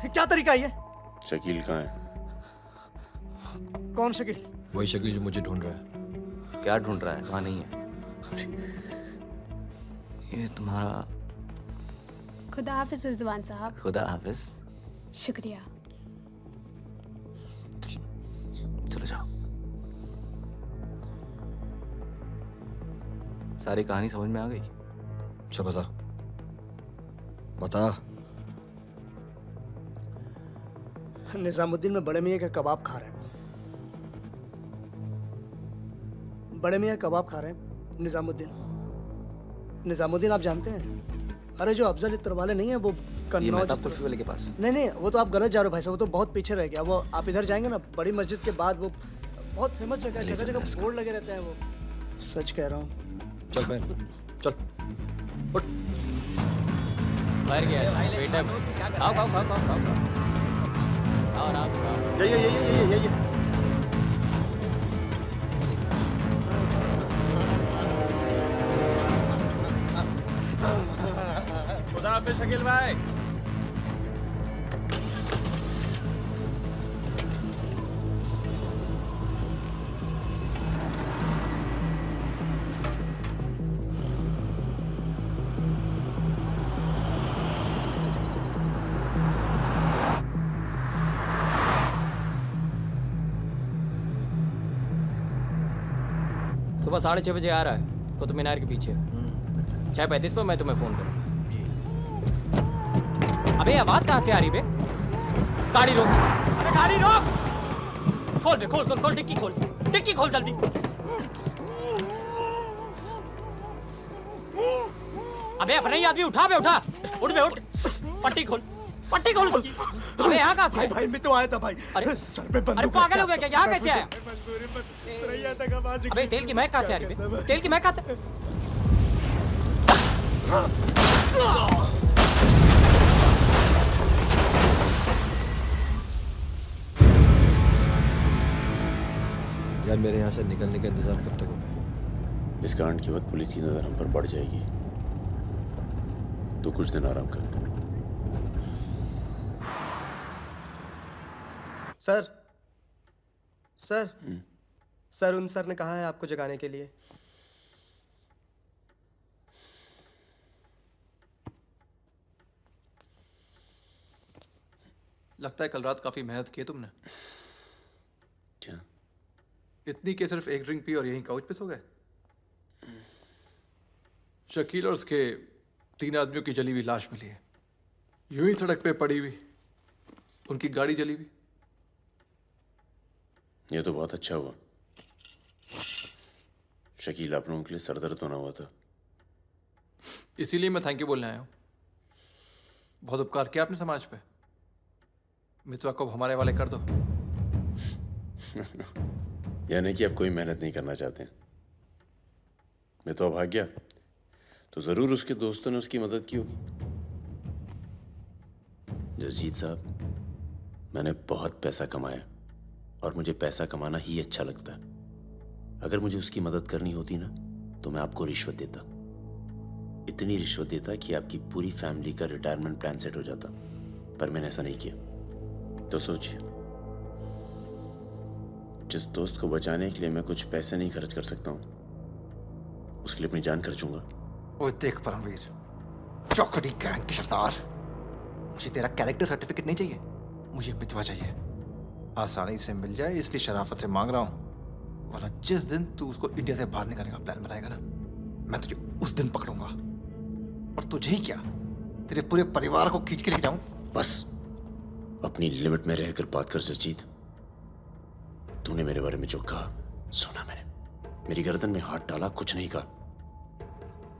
Speaker 18: क्या तरीका है ये?
Speaker 17: शकील कहाँ है?
Speaker 18: कौन शकील?
Speaker 14: वही शकील जो मुझे ढूंढ रहा है।
Speaker 13: क्या ढूंढ रहा है? वहां नहीं है। ये तुम्हारा।
Speaker 20: खुदा हाफिज रिजवान साहब।
Speaker 13: खुदा हाफिज।
Speaker 20: शुक्रिया।
Speaker 13: चलो जाओ। सारी कहानी समझ में आ गई?
Speaker 14: अच्छा बता।
Speaker 18: निजामुद्दीन में बड़े मियाँ का कबाब खा रहे हैं। बड़े मियाँ कबाब खा रहे हैं निजामुद्दीन। निजामुद्दीन आप जानते हैं? अरे जो अफजल इत्र वाले नहीं है, वो
Speaker 13: ये मेहताब कुल्फी वाले के पास।
Speaker 18: नहीं नहीं, वो तो आप गलत जा रहे हो भाई साहब, वो तो बहुत पीछे रह गया। वो आप इधर जाएंगे ना, बड़ी मस्जिद के बाद वो बहुत फेमस जगह है, जगह जगह बोर्ड लगे रहते हैं वो। सच कह रहा हूँ।
Speaker 14: चल बहन, चल उठ।
Speaker 8: बाहर गया है बेटा। आओ आओ आओ आओ आओ आओ आओ।
Speaker 14: ये
Speaker 10: खुदा हाफिज शकील भाई।
Speaker 11: सुबह 6:30 बजे आ रहा है कुतुब मीनार के पीछे। 6:35 पर मैं तुम्हें फोन करूँगा। अबे आवाज कहाँ से आ रही बे? गाड़ी रोक, अबे गाड़ी रोक। खोल बे, खोल खोल खोल, डिक्की खोल, डिक्की खोल जल्दी। अबे अपना ही आदमी उठा बे, उठा, उठ बे उठ। पट्टी खोल, पट्टी खोल उसकी। अबे यहाँ कहाँ से?
Speaker 18: भाई मैं तो आया था भाई।
Speaker 11: अरे
Speaker 18: सर पे बंदूक।
Speaker 11: अरे पागल हो गया क्या? यहाँ कैसे आया?
Speaker 18: सरैया तक आवाज।
Speaker 11: अबे तेल की महक कहाँ से आ रही बे? तेल की महक कहाँ से?
Speaker 14: यार मेरे यहाँ से निकलने का इंतजाम कब तक होगा?
Speaker 17: इस कांड के बाद पुलिस की नज़र हम पर बढ़ जाएगी, तो कुछ दिन आराम कर।
Speaker 15: सर सर सर उन सर ने कहा है आपको जगाने के लिए।
Speaker 19: लगता है कल रात काफी मेहनत की है तुमने।
Speaker 17: क्या?
Speaker 19: इतनी कि सिर्फ एक ड्रिंक पी और यहीं काउच पे सो गए? शकील और उसके 3 आदमियों की जली हुई लाश मिली है, यूं ही सड़क पे पड़ी हुई, उनकी गाड़ी जली हुई।
Speaker 17: ये तो बहुत अच्छा हुआ। शकील आप लोगों के लिए सरदर्द बना हुआ था।
Speaker 19: इसीलिए मैं थैंक यू बोलने आया हूँ। बहुत उपकार किया आपने समाज पे। मितवा को हमारे वाले कर दो।
Speaker 17: यानी कि आप कोई मेहनत नहीं करना चाहते हैं। मितवा भाग गया तो जरूर उसके दोस्तों ने उसकी मदद की होगी। जसजीत साहब, मैंने बहुत पैसा कमाया और मुझे पैसा कमाना ही अच्छा लगता है। अगर मुझे उसकी मदद करनी होती ना, तो मैं आपको रिश्वत देता, इतनी रिश्वत देता कि आपकी पूरी फैमिली का रिटायरमेंट प्लान सेट हो जाता। पर मैंने ऐसा नहीं किया। तो सोचिए, जिस दोस्त को बचाने के लिए मैं कुछ पैसे नहीं खर्च कर सकता हूं, उसके लिए अपनी जान खर्चूंगा।
Speaker 19: ओए देख परमवीर, चौकड़ी गैंग की सरदार, मुझे तेरा कैरेक्टर सर्टिफिकेट नहीं चाहिए, मुझे मितवा चाहिए। आसानी से मिल जाए इसलिए शराफत से मांग रहा हूं, वरना जिस दिन तू उसको इंडिया से बाहर निकालने का प्लान बनाएगा ना, मैं तुझे उस दिन पकड़ूंगा। और तुझे ही क्या, तेरे पूरे परिवार को खींच के लेके जाऊं।
Speaker 17: बस अपनी लिमिट में रहकर बात कर जसजीत। तूने मेरे बारे में जो कहा सुना मैंने, मेरी गर्दन में हाथ डाला, कुछ नहीं कहा।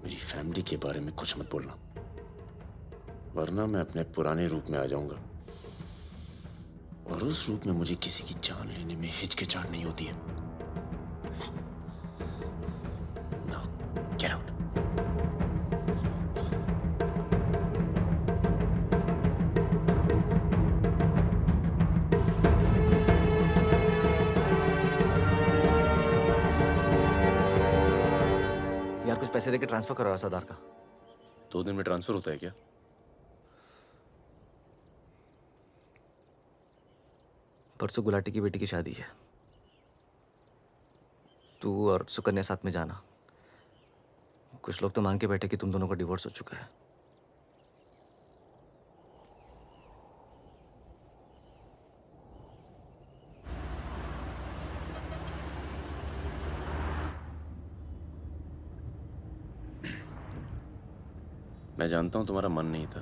Speaker 17: मेरी फैमिली के बारे में कुछ मत बोलना, वरना मैं अपने पुराने रूप में आ जाऊंगा, और उस रूप में मुझे किसी की जान लेने में हिचकिचाहट नहीं होती है। Now, get out.
Speaker 13: यार कुछ पैसे देके ट्रांसफर करो सरदार का।
Speaker 17: 2 दिन में ट्रांसफर होता है क्या?
Speaker 13: परसों गुलाटी की बेटी की शादी है, तू और सुकन्या साथ में जाना। कुछ लोग तो मान के बैठे कि तुम दोनों का डिवोर्स हो चुका है।
Speaker 17: मैं जानता हूं तुम्हारा मन नहीं था,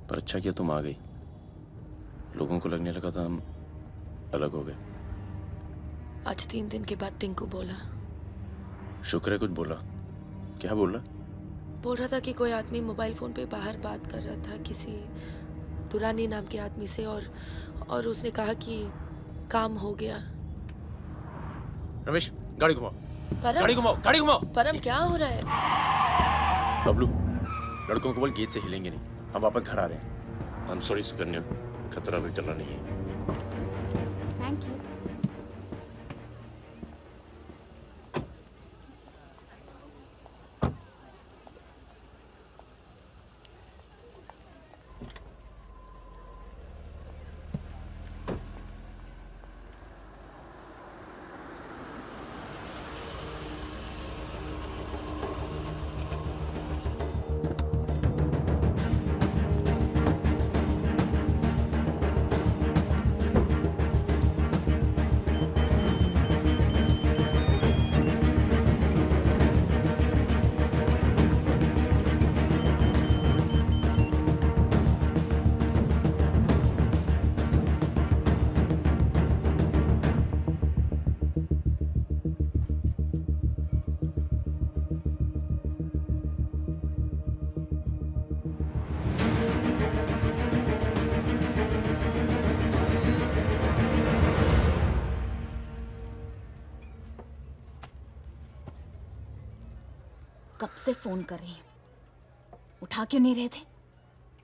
Speaker 17: पर अच्छा किया तुम आ गई। लोगों को लगने लगा था हम अलग हो गए।
Speaker 6: आज 3 दिन के बाद टिंकू बोला,
Speaker 17: शुक्र है कुछ बोला। क्या बोला?
Speaker 6: बोल रहा था कि कोई आदमी मोबाइल फ़ोन पे बाहर बात कर रहा था किसी दुरानी नाम के आदमी से, और उसने कहा कि काम हो गया।
Speaker 17: रमेश गाड़ी घुमाओ,
Speaker 6: परम,
Speaker 17: गाड़ी घुमाओ, गाड़ी घुमाओ।
Speaker 6: परम क्या हो रहा है?
Speaker 17: बबलू, लड़कों को बोल गेट से हिलेंगे नहीं, हम वापस घर आ रहे हैं। हम सॉरी सुकन्या, खतरा भी टला नहीं है।
Speaker 1: Thank you.
Speaker 21: कब से फोन कर रही हूँ, उठा क्यों नहीं रहे थे?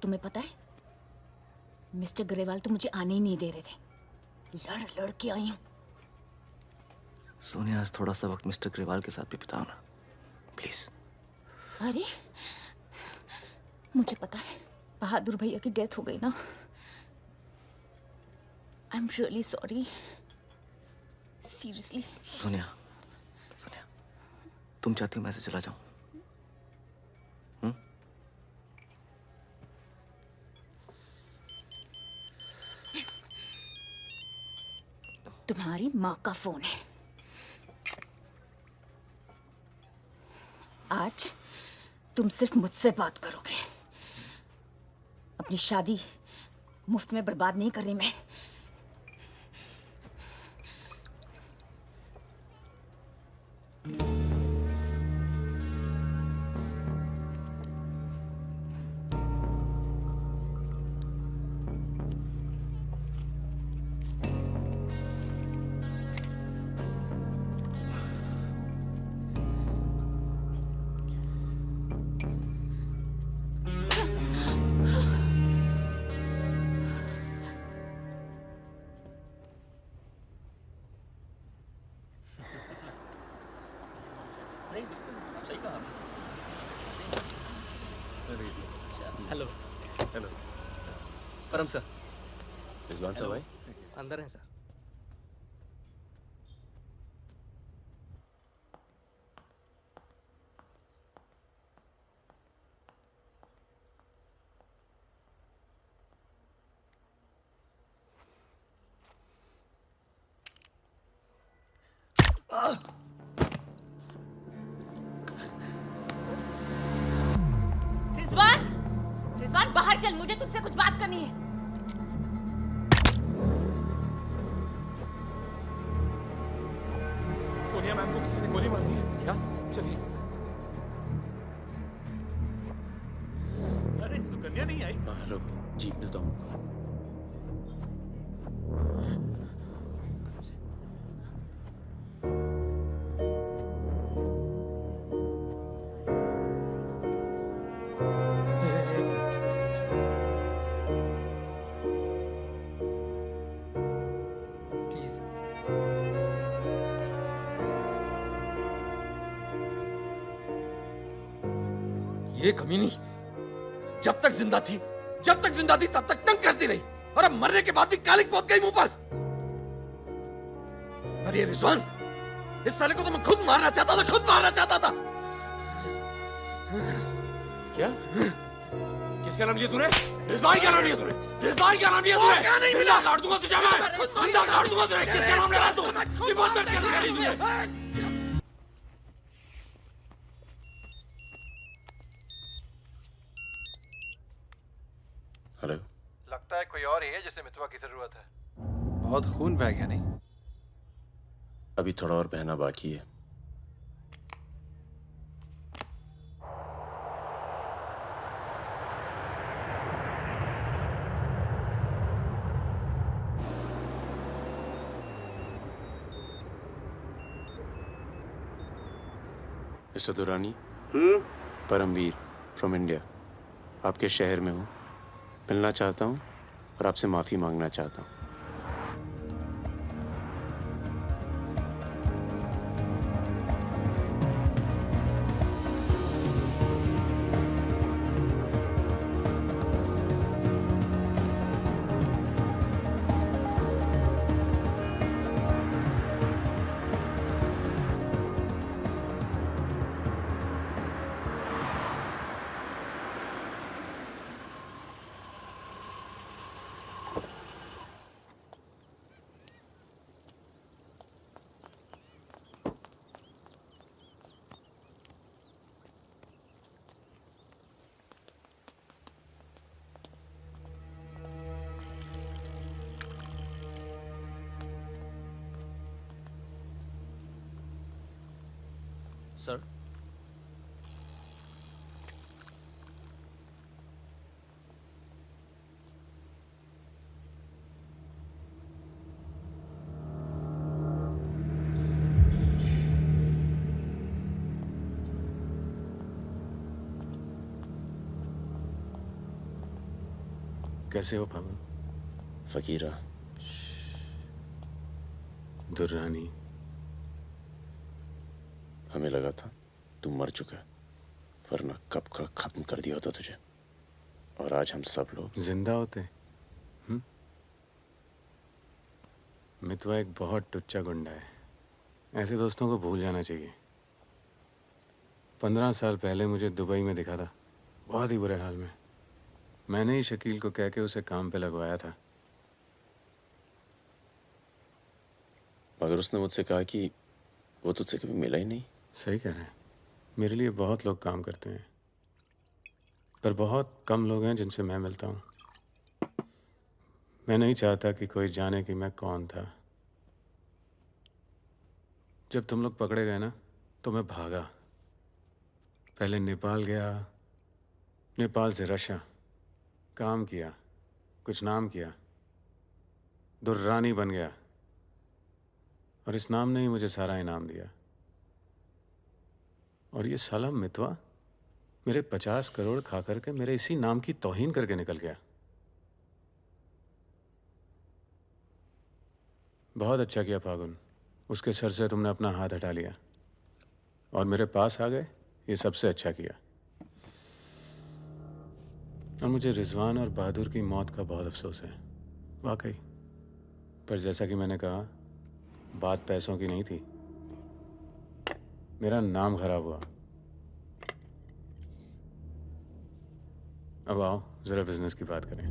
Speaker 21: तुम्हें पता है मिस्टर ग्रेवाल तो मुझे आने ही नहीं दे रहे थे, लड़ लड़ के आई हूँ।
Speaker 13: सोनिया, आज थोड़ा सा वक्त मिस्टर ग्रेवाल के साथ भी बिताओ ना, प्लीज।
Speaker 21: अरे मुझे पता है बहादुर भैया की डेथ हो गई ना। I am really sorry, seriously.
Speaker 13: Sonia, Sonia, तुम चाहती हो मैं ऐसे चला जाऊं?
Speaker 21: तुम्हारी माँ का फोन है। आज तुम सिर्फ मुझसे बात करोगे। अपनी शादी मुफ्त में बर्बाद नहीं कर रही मैं।
Speaker 11: हेलो।
Speaker 8: हेलो
Speaker 11: परम सर।
Speaker 17: रिजवान साहब आए?
Speaker 11: अंदर हैं सर।
Speaker 21: रिजवान, रिजवान बाहर चल, मुझे तुझसे कुछ बात करनी है।
Speaker 10: सोनिया मैम को किसी ने गोली मार दी है। क्या? चलिए। अरे सुकन्या नहीं आई?
Speaker 17: हेलो जी, मिलता हूँ।
Speaker 12: ये कमीनी जब तक जिंदा थी तब तक तंग करती रही, और अब मरने के बाद भी कालिक पहुंच गई मुंह पर। पर ये रिजवान, इस साले को तो मैं खुद मारना चाहता था।
Speaker 10: क्या? किसका नाम लिया तूने? रिजवान का नाम लिया तूने? क्या नहीं मिला? काट दूंगा तुझे मैं। जिंदा काट दूंगा तुझे। किसका नाम ले रहा तू? ये बहुत दर्द कैसे करी तूने?
Speaker 17: हेलो।
Speaker 19: लगता है कोई और ही है जिसे मितवा की जरूरत है। बहुत खून बह गया नहीं?
Speaker 17: अभी थोड़ा और बहना बाकी है। Mister Durrani, Paramvir from India, आपके शहर में हूँ, मिलना चाहता हूँ और आपसे माफ़ी मांगना चाहता हूँ।
Speaker 13: सर,
Speaker 8: कैसे हो पवन?
Speaker 17: फकीरा,
Speaker 8: दुर्रानी,
Speaker 17: हमें लगा था तू मर चुका है, वरना कब का खत्म कर दिया होता तुझे। और आज हम सब लोग
Speaker 8: जिंदा होते। मितवा एक बहुत टुच्चा गुंडा है, ऐसे दोस्तों को भूल जाना चाहिए। 15 साल पहले मुझे दुबई में दिखा था, बहुत ही बुरे हाल में। मैंने ही शकील को कह के उसे काम पे लगवाया था।
Speaker 17: मगर उसने मुझसे कहा कि वो तुझसे कभी मिला ही नहीं।
Speaker 8: सही कह रहे हैं, मेरे लिए बहुत लोग काम करते हैं, पर बहुत कम लोग हैं जिनसे मैं मिलता हूँ। मैं नहीं चाहता कि कोई जाने कि मैं कौन था। जब तुम लोग पकड़े गए ना, तो मैं भागा। पहले नेपाल गया, नेपाल से रशिया, काम किया, कुछ नाम किया, दुर्रानी बन गया, और इस नाम ने ही मुझे सारा इनाम दिया। और ये साला मितवा मेरे 50 करोड़ खा करके मेरे इसी नाम की तौहीन करके निकल गया। बहुत अच्छा किया फागुन, उसके सर से तुमने अपना हाथ हटा लिया और मेरे पास आ गए, ये सबसे अच्छा किया। और मुझे रिजवान और बहादुर की मौत का बहुत अफसोस है, वाकई। पर जैसा कि मैंने कहा, बात पैसों की नहीं थी, मेरा नाम खराब हुआ। अब आओ जरा बिजनेस की बात करें।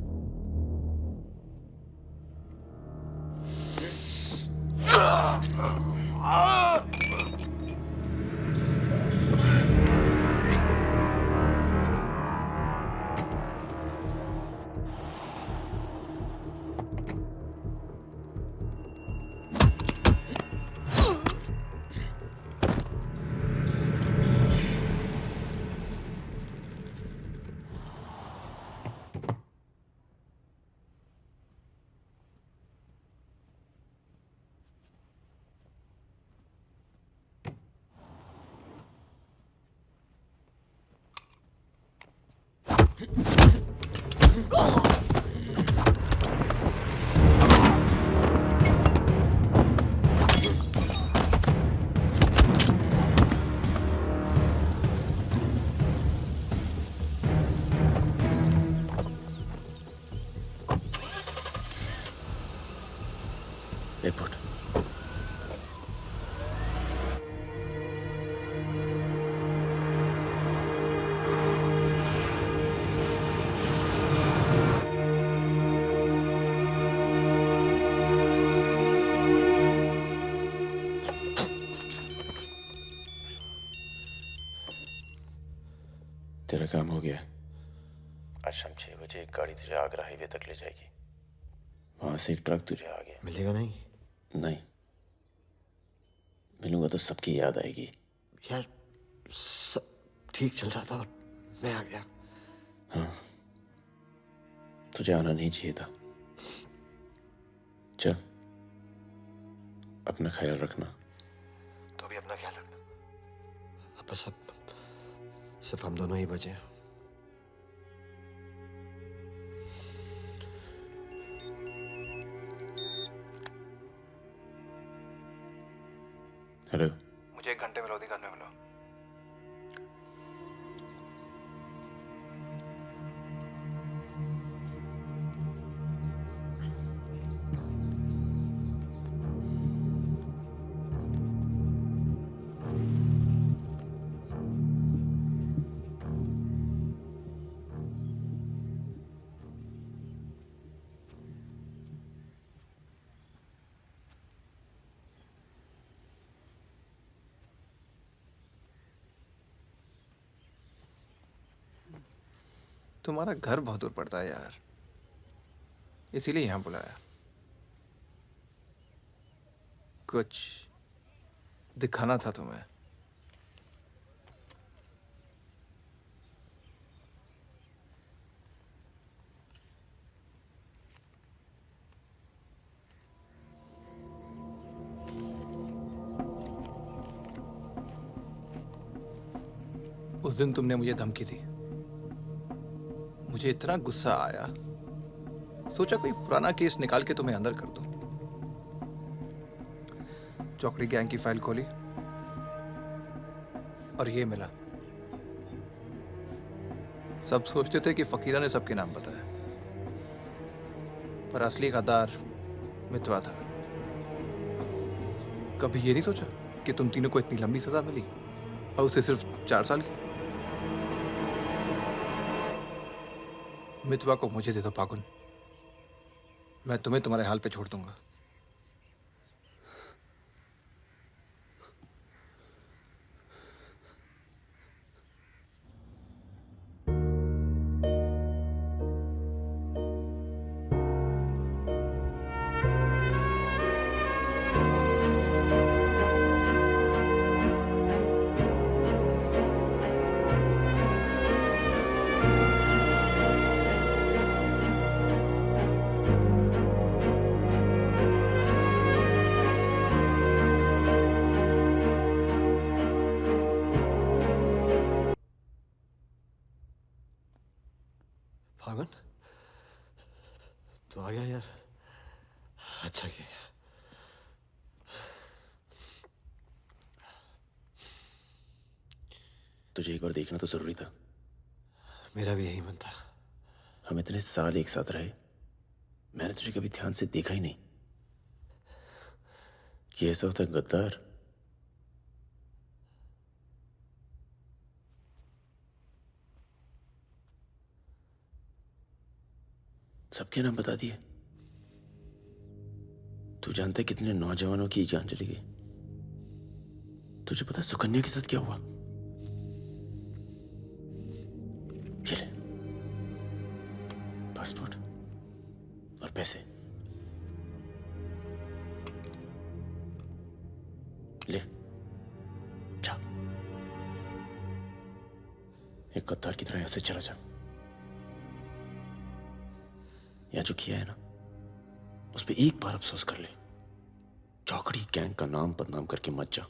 Speaker 17: एयरपोर्ट। तेरा काम हो गया। आज शाम 6 बजे एक गाड़ी तुझे आगरा हाईवे तक ले जाएगी। वहां से एक ट्रक तुझे आगे
Speaker 14: मिलेगा नहीं?
Speaker 17: नहीं, मिलूंगा तो सबकी याद आएगी।
Speaker 14: यार सब ठीक चल रहा था और मैं आ गया।
Speaker 17: हाँ, तुझे आना नहीं चाहिए था। चल, अपना ख्याल रखना।
Speaker 14: तो भी अपना ख्याल रखना। बस अब सिर्फ हम दोनों ही बचे हैं।
Speaker 17: हेलो,
Speaker 19: मुझे 1 घंटे में लोधी करने मिलो। तुम्हारा घर बहुत दूर पड़ता है यार, इसीलिए यहाँ बुलाया। कुछ दिखाना था तुम्हें। उस दिन तुमने मुझे धमकी दी, मुझे इतना गुस्सा आया, सोचा कोई पुराना केस निकाल के तुम्हें अंदर कर दूं। चौकड़ी गैंग की फाइल खोली और ये मिला। सब सोचते थे कि फकीरा ने सबके नाम बताया, पर असली गद्दार मितवा था। कभी ये नहीं सोचा कि तुम तीनों को इतनी लंबी सजा मिली और उसे सिर्फ 4 साल की। मितवा को मुझे दे दो पागुन, मैं तुम्हें तुम्हारे हाल पे छोड़ दूंगा।
Speaker 14: फागुन, तो आ गया यार, अच्छा किया।
Speaker 17: तुझे एक बार देखना तो जरूरी था।
Speaker 14: मेरा भी यही मन था।
Speaker 17: हम इतने साल एक साथ रहे, मैंने तुझे कभी ध्यान से देखा ही नहीं। ये ऐसा होता है गद्दार। सबके नाम बता दिए। तू जानता है कितने नौजवानों की जान चली गई? तुझे पता है सुकन्या के साथ क्या हुआ? चले, पासपोर्ट और पैसे ले, जा। एक गद्दार की तरह यहां से चला जा। या जो किया है ना, उस पर एक बार अफसोस कर ले। चौकड़ी गैंग का नाम बदनाम करके मत जा।